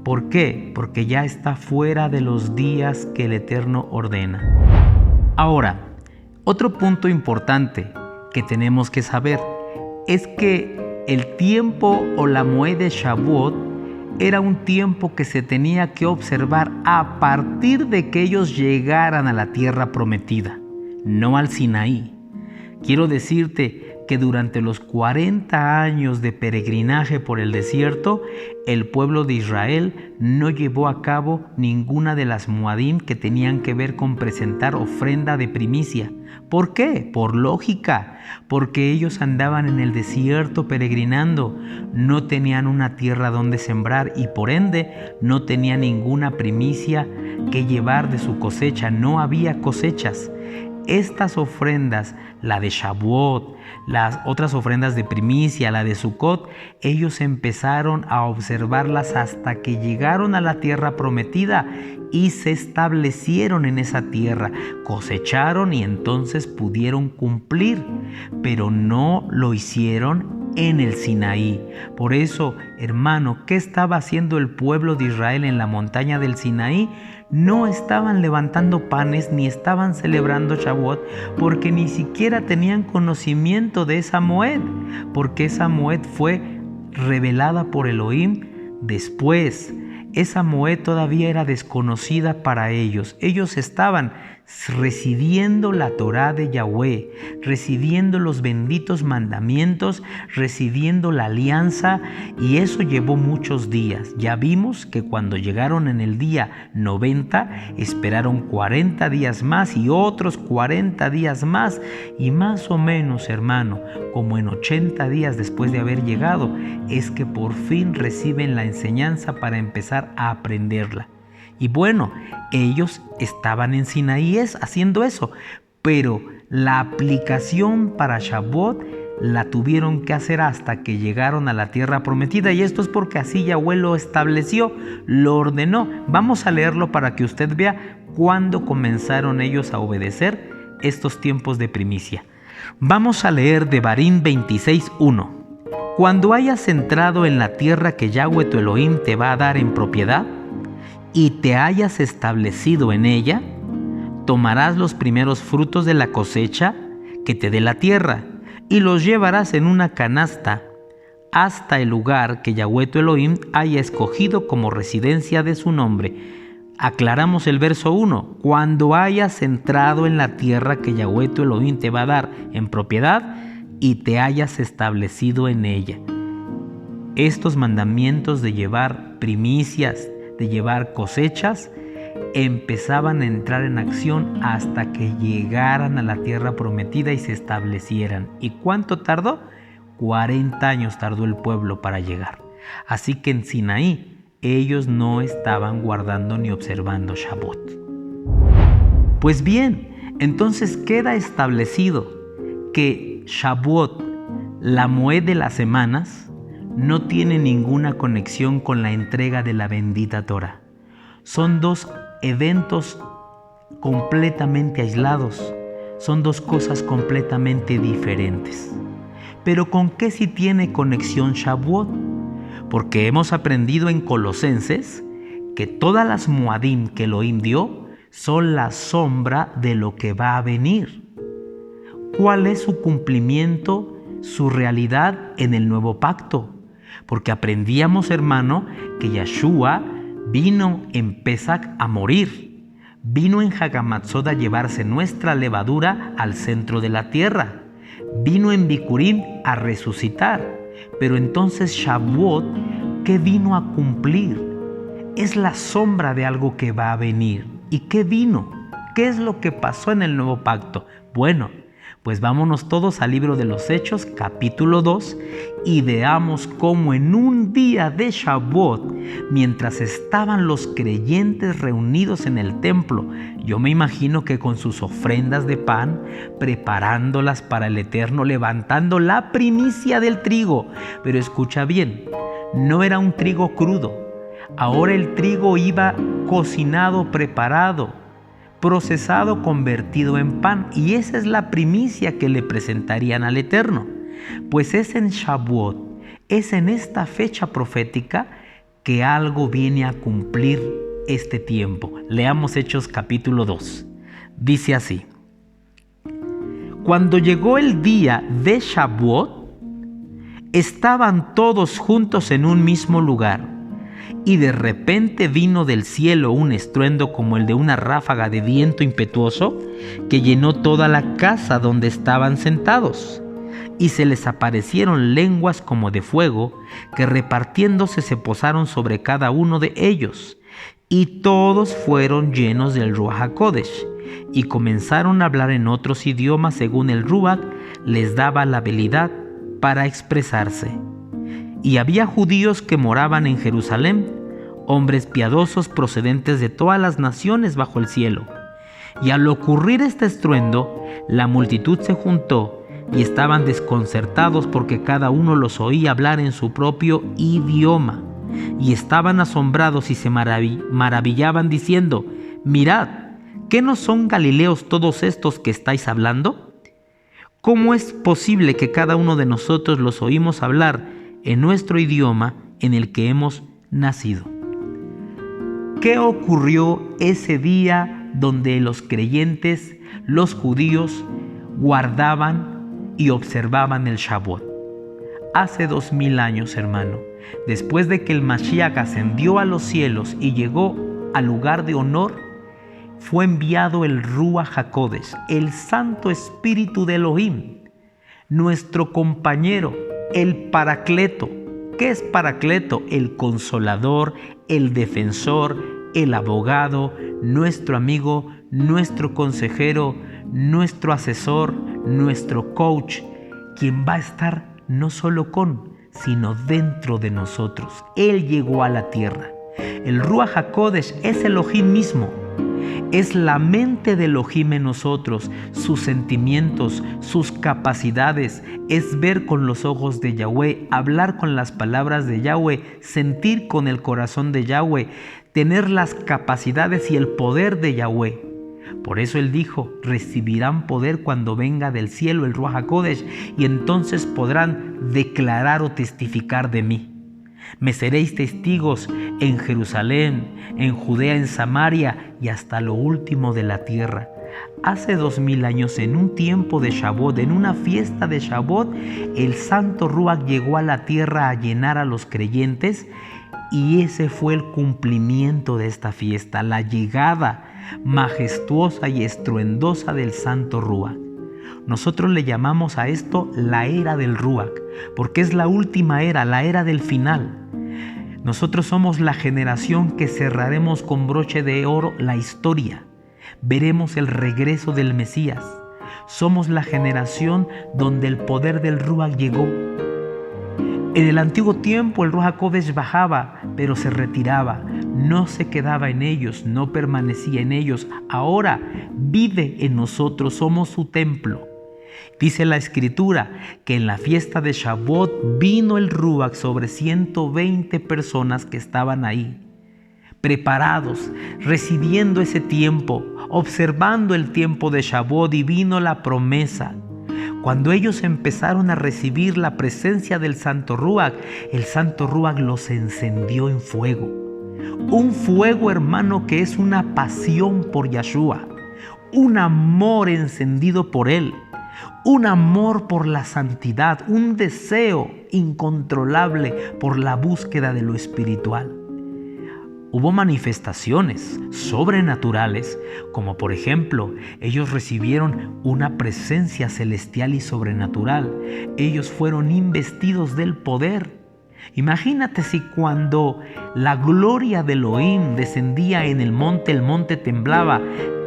S1: ¿Por qué? Porque ya está fuera de los días que el Eterno ordena. Ahora, otro punto importante que tenemos que saber es que el tiempo o la moed de Shavuot era un tiempo que se tenía que observar a partir de que ellos llegaran a la tierra prometida, no al Sinaí. Quiero decirte que durante los 40 años de peregrinaje por el desierto, el pueblo de Israel no llevó a cabo ninguna de las muadim que tenían que ver con presentar ofrenda de primicia. ¿Por qué? Por lógica, porque ellos andaban en el desierto peregrinando, no tenían una tierra donde sembrar y por ende no tenían ninguna primicia que llevar de su cosecha, no había cosechas. Estas ofrendas, la de Shavuot, las otras ofrendas de primicia, la de Sukkot, ellos empezaron a observarlas hasta que llegaron a la tierra prometida y se establecieron en esa tierra, cosecharon y entonces pudieron cumplir, pero no lo hicieron en el Sinaí. Por eso, hermano, ¿qué estaba haciendo el pueblo de Israel en la montaña del Sinaí? No estaban levantando panes ni estaban celebrando Shavuot porque ni siquiera tenían conocimiento de esa Moed, porque esa Moed fue revelada por Elohim después. Esa Moed todavía era desconocida para ellos. Ellos estaban recibiendo la Torá de Yahweh, recibiendo los benditos mandamientos, recibiendo la alianza, y eso llevó muchos días. Ya vimos que cuando llegaron en el día 90, esperaron 40 días más y otros 40 días más, y más o menos, hermano, como en 80 días después de haber llegado, es que por fin reciben la enseñanza para empezar a aprenderla. Y bueno, ellos estaban en Sinaí haciendo eso, pero la aplicación para Shavuot la tuvieron que hacer hasta que llegaron a la tierra prometida, y esto es porque así Yahweh lo estableció, lo ordenó. Vamos a leerlo para que usted vea cuándo comenzaron ellos a obedecer estos tiempos de primicia. Vamos a leer Devarim 26:1. Cuando hayas entrado en la tierra que Yahweh tu Elohim te va a dar en propiedad, y te hayas establecido en ella, tomarás los primeros frutos de la cosecha que te dé la tierra, y los llevarás en una canasta hasta el lugar que Yahweh tu Elohim haya escogido como residencia de su nombre. Aclaramos el verso 1. Cuando hayas entrado en la tierra que Yahweh tu Elohim te va a dar en propiedad y te hayas establecido en ella. Estos mandamientos de llevar primicias, de llevar cosechas, empezaban a entrar en acción hasta que llegaran a la tierra prometida y se establecieran. ¿Y cuánto tardó? 40 años tardó el pueblo para llegar. Así que en Sinaí ellos no estaban guardando ni observando Shavuot. Pues bien, entonces queda establecido que Shavuot, la Moed de las semanas, no tiene ninguna conexión con la entrega de la bendita Torah. Son dos eventos completamente aislados, son dos cosas completamente diferentes. Pero ¿con qué sí tiene conexión Shavuot? Porque hemos aprendido en Colosenses que todas las Moadim que Elohim dio son la sombra de lo que va a venir. ¿Cuál es su cumplimiento, su realidad en el nuevo pacto? Porque aprendíamos, hermano, que Yeshua vino en Pesach a morir, vino en Hagamatzot a llevarse nuestra levadura al centro de la tierra, vino en Bikurim a resucitar, pero entonces Shavuot, ¿qué vino a cumplir? Es la sombra de algo que va a venir. ¿Y qué vino? ¿Qué es lo que pasó en el nuevo pacto? Bueno, pues vámonos todos al libro de los Hechos, capítulo 2, y veamos cómo en un día de Shavuot, mientras estaban los creyentes reunidos en el templo, yo me imagino que con sus ofrendas de pan, preparándolas para el Eterno, levantando la primicia del trigo. Pero escucha bien, no era un trigo crudo, ahora el trigo iba cocinado, preparado, procesado, convertido en pan, y esa es la primicia que le presentarían al Eterno. Pues es en Shavuot, es en esta fecha profética que algo viene a cumplir este tiempo. Leamos Hechos capítulo 2. Dice así: Cuando llegó el día de Shavuot, estaban todos juntos en un mismo lugar. Y de repente vino del cielo un estruendo como el de una ráfaga de viento impetuoso que llenó toda la casa donde estaban sentados. y se les aparecieron lenguas como de fuego, que repartiéndose se posaron sobre cada uno de ellos. Y todos fueron llenos del Ruach HaKodesh, y comenzaron a hablar en otros idiomas según el Ruach les daba la habilidad para expresarse. Y había judíos que moraban en Jerusalén, hombres piadosos procedentes de todas las naciones bajo el cielo. Y al ocurrir este estruendo, la multitud se juntó y estaban desconcertados porque cada uno los oía hablar en su propio idioma. Y estaban asombrados y se maravillaban diciendo: mirad, ¿qué no son galileos todos estos que estáis hablando? ¿Cómo es posible que cada uno de nosotros los oímos hablar en nuestro idioma en el que hemos nacido? ¿Qué ocurrió ese día donde los creyentes, los judíos, guardaban y observaban el Shavuot? Hace 2000 años, hermano, después de que el Mashiach ascendió a los cielos y llegó al lugar de honor, fue enviado el Ruach HaKodesh, el Santo Espíritu de Elohim, nuestro compañero, el Paracleto. ¿Qué es Paracleto? El consolador, el defensor, el abogado, nuestro amigo, nuestro consejero, nuestro asesor, nuestro coach, quien va a estar no solo con, sino dentro de nosotros. Él llegó a la tierra. El Ruach HaKodesh es Elohim mismo. Es la mente de Elohim en nosotros, sus sentimientos, sus capacidades. Es ver con los ojos de Yahweh, hablar con las palabras de Yahweh, sentir con el corazón de Yahweh, tener las capacidades y el poder de Yahweh. Por eso Él dijo: recibirán poder cuando venga del cielo el Ruach HaKodesh, y entonces podrán declarar o testificar de mí. Me seréis testigos en Jerusalén, en Judea, en Samaria y hasta lo último de la tierra. Hace 2000 años, en un tiempo de Shavuot, en una fiesta de Shavuot, el Santo Ruach llegó a la tierra a llenar a los creyentes, y ese fue el cumplimiento de esta fiesta, la llegada majestuosa y estruendosa del Santo Ruach. Nosotros le llamamos a esto la era del Ruach, porque es la última era, la era del final. Nosotros somos la generación que cerraremos con broche de oro la historia. Veremos el regreso del Mesías. Somos la generación donde el poder del Ruach llegó. En el antiguo tiempo el Ruach HaKodesh bajaba, pero se retiraba. No se quedaba en ellos, no permanecía en ellos. Ahora vive en nosotros, somos su templo. Dice la Escritura que en la fiesta de Shavuot vino el Ruach sobre 120 personas que estaban ahí, preparados, recibiendo ese tiempo, observando el tiempo de Shavuot, y vino la promesa. Cuando ellos empezaron a recibir la presencia del Santo Ruach, el Santo Ruach los encendió en fuego. Un fuego, hermano, que es una pasión por Yahshua, un amor encendido por Él, un amor por la santidad, un deseo incontrolable por la búsqueda de lo espiritual. Hubo manifestaciones sobrenaturales, como por ejemplo, ellos recibieron una presencia celestial y sobrenatural. Ellos fueron investidos del poder. Imagínate si cuando la gloria de Elohim descendía en el monte temblaba.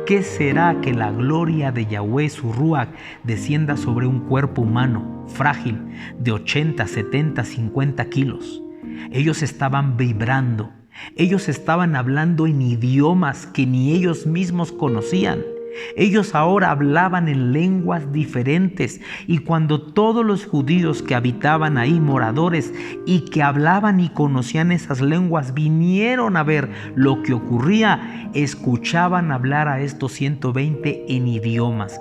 S1: ¿Qué será que la gloria de Yahweh, su Ruach, descienda sobre un cuerpo humano frágil de 80, 70, 50 kilos? Ellos estaban vibrando. Ellos estaban hablando en idiomas que ni ellos mismos conocían. Ellos ahora hablaban en lenguas diferentes, y cuando todos los judíos que habitaban ahí, moradores, y que hablaban y conocían esas lenguas, vinieron a ver lo que ocurría, escuchaban hablar a estos 120 en idiomas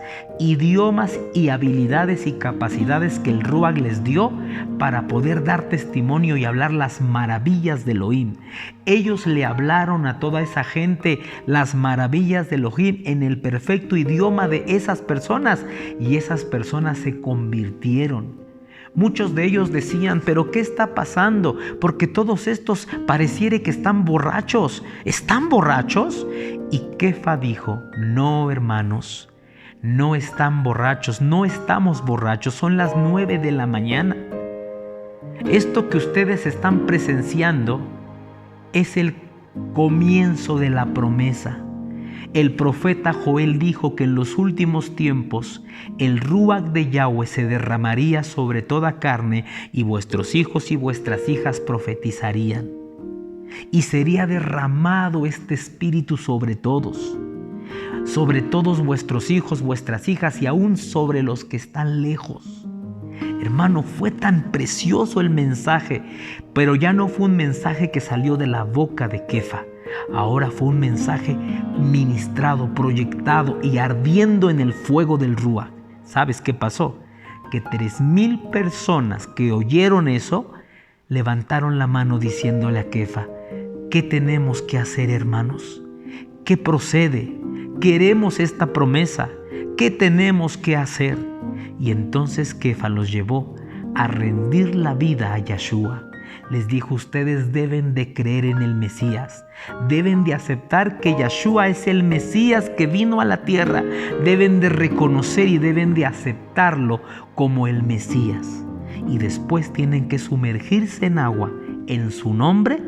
S1: y habilidades y capacidades que el Ruach les dio para poder dar testimonio y hablar las maravillas de Elohim. Ellos le hablaron a toda esa gente las maravillas de Elohim en el perfecto idioma de esas personas, y esas personas se convirtieron. Muchos de ellos decían: ¿pero qué está pasando? Porque todos estos pareciere que están borrachos. ¿Están borrachos? Y Kefa dijo: no, hermanos, no están borrachos, no estamos borrachos, son las 9 de la mañana. Esto que ustedes están presenciando es el comienzo de la promesa. El profeta Joel dijo que en los últimos tiempos el Ruach de Yahweh se derramaría sobre toda carne y vuestros hijos y vuestras hijas profetizarían. Y sería derramado este espíritu sobre todos vuestros hijos, vuestras hijas y aún sobre los que están lejos. Hermano, fue tan precioso el mensaje, pero ya no fue un mensaje que salió de la boca de Kefa. Ahora fue un mensaje ministrado, proyectado y ardiendo en el fuego del Ruach. ¿Sabes qué pasó? Que 3,000 personas que oyeron eso levantaron la mano diciéndole a Kefa: ¿qué tenemos que hacer, hermanos? ¿Qué procede? Queremos esta promesa. ¿Qué tenemos que hacer? Y entonces Kefa los llevó a rendir la vida a Yeshua. Les dijo: ustedes deben de creer en el Mesías, deben de aceptar que Yeshua es el Mesías que vino a la tierra, deben de reconocer y deben de aceptarlo como el Mesías. Y después tienen que sumergirse en agua en su nombre.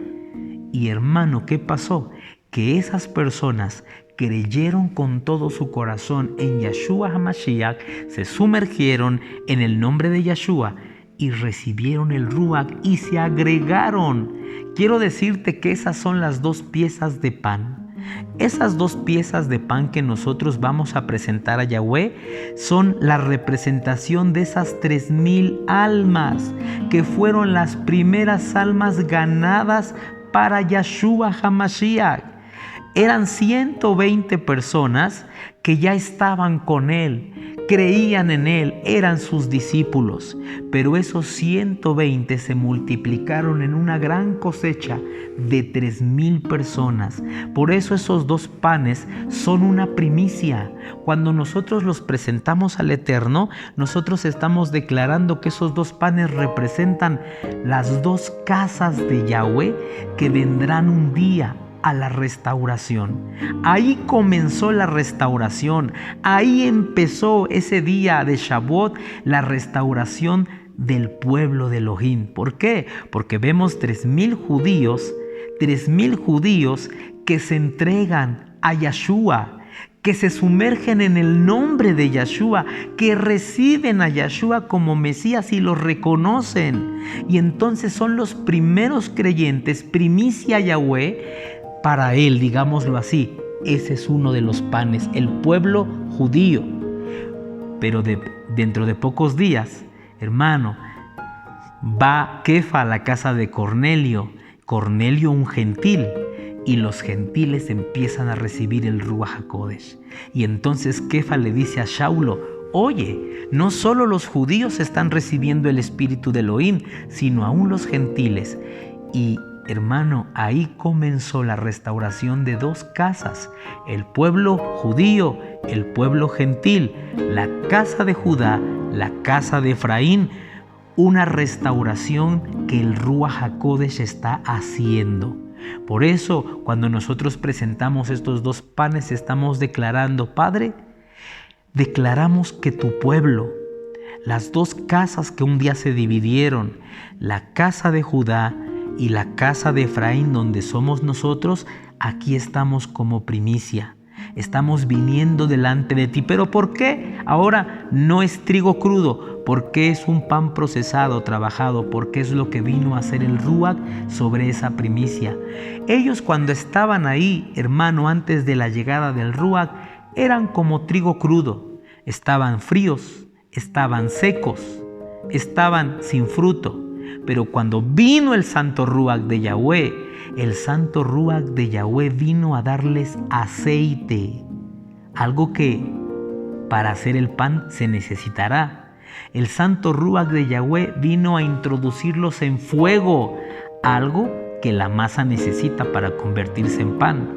S1: Y hermano, ¿qué pasó? Que esas personas creyeron con todo su corazón en Yeshua HaMashiach, se sumergieron en el nombre de Yeshua y recibieron el Ruach y se agregaron. Quiero decirte que esas son las 2 piezas de pan. Esas 2 piezas de pan que nosotros vamos a presentar a Yahweh son la representación de esas 3,000 almas que fueron las primeras almas ganadas para Yeshua HaMashiach. Eran 120 personas que ya estaban con Él, creían en Él, eran sus discípulos. Pero esos 120 se multiplicaron en una gran cosecha de 3,000 personas. Por eso esos 2 panes son una primicia. Cuando nosotros los presentamos al Eterno, nosotros estamos declarando que esos 2 panes representan las 2 casas de Yahweh que vendrán un día a la restauración. Ahí comenzó la restauración, ahí empezó ese día de Shavuot, la restauración del pueblo de Elohim. ¿Por qué? Porque vemos 3,000 judíos que se entregan a Yeshua, que se sumergen en el nombre de Yeshua, que reciben a Yeshua como Mesías y lo reconocen. Y entonces son los primeros creyentes, primicia Yahweh, para Él, digámoslo así. Ese es uno de los panes, el pueblo judío. Pero dentro de pocos días, hermano, va Kefa a la casa de Cornelio, un gentil, y los gentiles empiezan a recibir el Ruach HaKodesh. Y entonces Kefa le dice a Shaulo: oye, no solo los judíos están recibiendo el espíritu de Elohim, sino aún los gentiles. Y hermano, ahí comenzó la restauración de 2 casas, el pueblo judío, el pueblo gentil, la casa de Judá, la casa de Efraín, una restauración que el Ruach HaKodesh está haciendo. Por eso, cuando nosotros presentamos estos 2 panes, estamos declarando: Padre, declaramos que tu pueblo, las 2 casas que un día se dividieron, la casa de Judá y la casa de Efraín, donde somos nosotros, aquí estamos como primicia. Estamos viniendo delante de ti. ¿Pero por qué? Ahora no es trigo crudo, porque es un pan procesado, trabajado, porque es lo que vino a hacer el Ruach sobre esa primicia. Ellos, cuando estaban ahí, hermano, antes de la llegada del Ruach, eran como trigo crudo. Estaban fríos, estaban secos, estaban sin fruto. Pero cuando vino el Santo Ruach de Yahweh, el Santo Ruach de Yahweh vino a darles aceite, algo que para hacer el pan se necesitará. El Santo Ruach de Yahweh vino a introducirlos en fuego, algo que la masa necesita para convertirse en pan.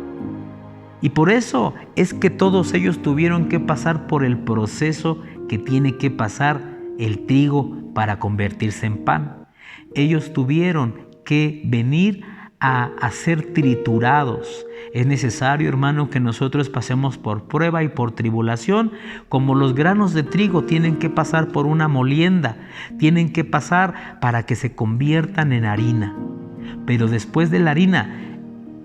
S1: Y por eso es que todos ellos tuvieron que pasar por el proceso que tiene que pasar el trigo para convertirse en pan. Ellos tuvieron que venir a ser triturados. Es necesario, hermano, que nosotros pasemos por prueba y por tribulación, como los granos de trigo tienen que pasar por una molienda, tienen que pasar para que se conviertan en harina. Pero después de la harina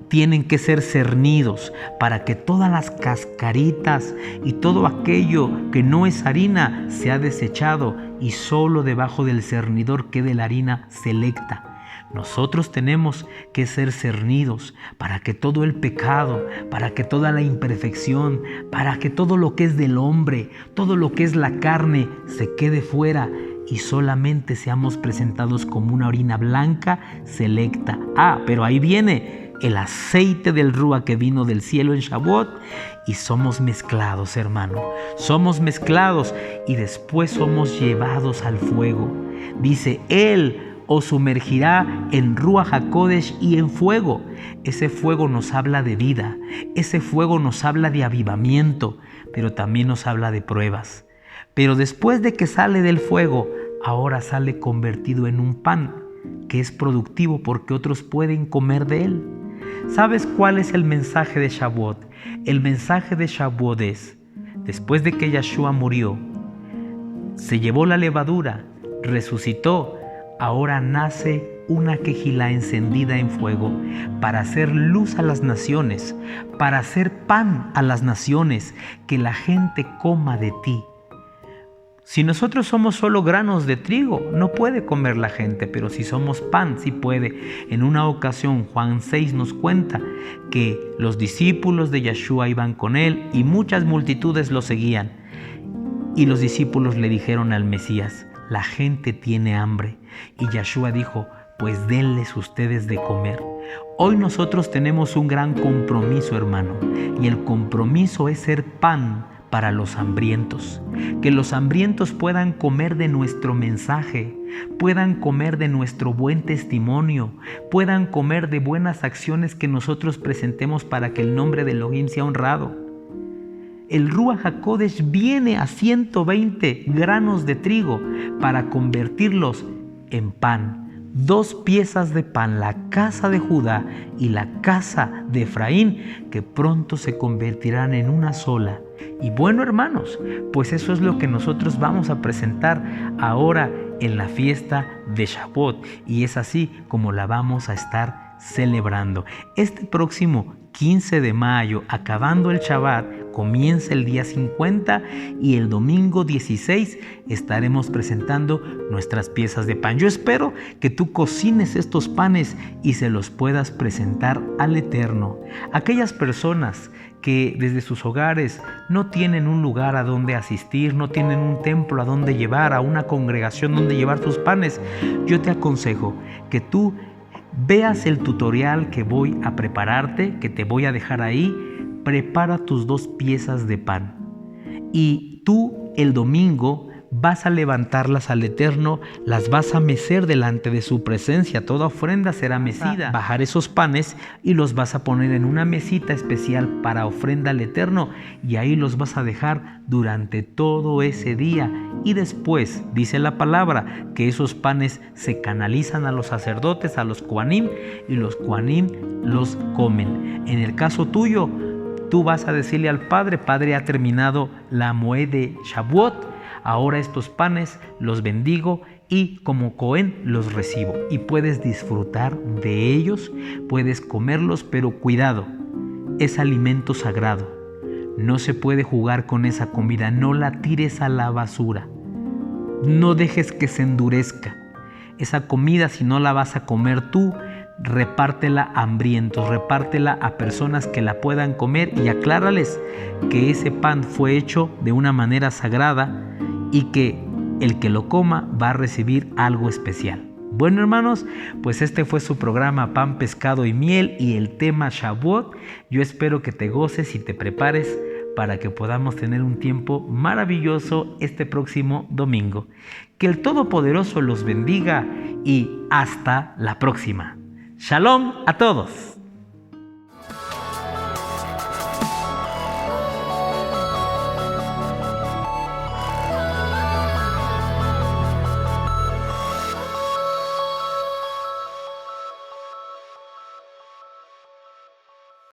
S1: tienen que ser cernidos para que todas las cascaritas y todo aquello que no es harina sea desechado y solo debajo del cernidor quede la harina selecta. Nosotros tenemos que ser cernidos para que todo el pecado, para que toda la imperfección, para que todo lo que es del hombre, todo lo que es la carne se quede fuera y solamente seamos presentados como una harina blanca selecta. Pero ahí viene el aceite del Rúa que vino del cielo en Shavuot y somos mezclados, hermano. Somos mezclados y después somos llevados al fuego. Dice, Él os sumergirá en Ruach HaKodesh y en fuego. Ese fuego nos habla de vida, ese fuego nos habla de avivamiento, pero también nos habla de pruebas. Pero después de que sale del fuego, ahora sale convertido en un pan que es productivo porque otros pueden comer de él. ¿Sabes cuál es el mensaje de Shavuot? El mensaje de Shavuot es, después de que Yeshua murió, se llevó la levadura, resucitó, ahora nace una quejilá encendida en fuego para hacer luz a las naciones, para hacer pan a las naciones, que la gente coma de ti. Si nosotros somos solo granos de trigo, no puede comer la gente, pero si somos pan, sí puede. En una ocasión, Juan 6 nos cuenta que los discípulos de Yeshua iban con él y muchas multitudes lo seguían. Y los discípulos le dijeron al Mesías, la gente tiene hambre. Y Yeshua dijo, pues denles ustedes de comer. Hoy nosotros tenemos un gran compromiso, hermano, y el compromiso es ser pan para los hambrientos. Que los hambrientos puedan comer de nuestro mensaje, puedan comer de nuestro buen testimonio, puedan comer de buenas acciones que nosotros presentemos para que el nombre de Elohim sea honrado. El Ruach HaKodesh viene a 120 granos de trigo para convertirlos en pan. 2 piezas de pan, la casa de Judá y la casa de Efraín, que pronto se convertirán en una sola. Y bueno, hermanos, pues eso es lo que nosotros vamos a presentar ahora en la fiesta de Shavuot. Y es así como la vamos a estar celebrando. Este próximo 15 de mayo, acabando el Shabbat, comienza el día 50 y el domingo 16 estaremos presentando nuestras piezas de pan. Yo espero que tú cocines estos panes y se los puedas presentar al Eterno. Aquellas personas que desde sus hogares no tienen un lugar a donde asistir, no tienen un templo a donde llevar, a una congregación donde llevar sus panes, yo te aconsejo que tú veas el tutorial que voy a prepararte, que te voy a dejar ahí. Prepara tus 2 piezas de pan y tú el domingo vas a levantarlas al Eterno, las vas a mecer delante de su presencia. Toda ofrenda será mecida. Bajar esos panes y los vas a poner en una mesita especial para ofrenda al Eterno y ahí los vas a dejar durante todo ese día. Y después, dice la palabra, que esos panes se canalizan a los sacerdotes, a los Kohanim, y los Kohanim los comen. En el caso tuyo, tú vas a decirle al Padre, Padre, ha terminado la Moed de Shavuot, ahora estos panes los bendigo y como Cohen los recibo. Y puedes disfrutar de ellos, puedes comerlos, pero cuidado, es alimento sagrado. No se puede jugar con esa comida, no la tires a la basura. No dejes que se endurezca. Esa comida, si no la vas a comer tú, repártela a hambrientos, repártela a personas que la puedan comer y aclárales que ese pan fue hecho de una manera sagrada y que el que lo coma va a recibir algo especial. Bueno, hermanos, pues este fue su programa Pan, Pescado y Miel y el tema Shavuot. Yo espero que te goces y te prepares para que podamos tener un tiempo maravilloso este próximo domingo. Que el Todopoderoso los bendiga y hasta la próxima. Shalom a todos.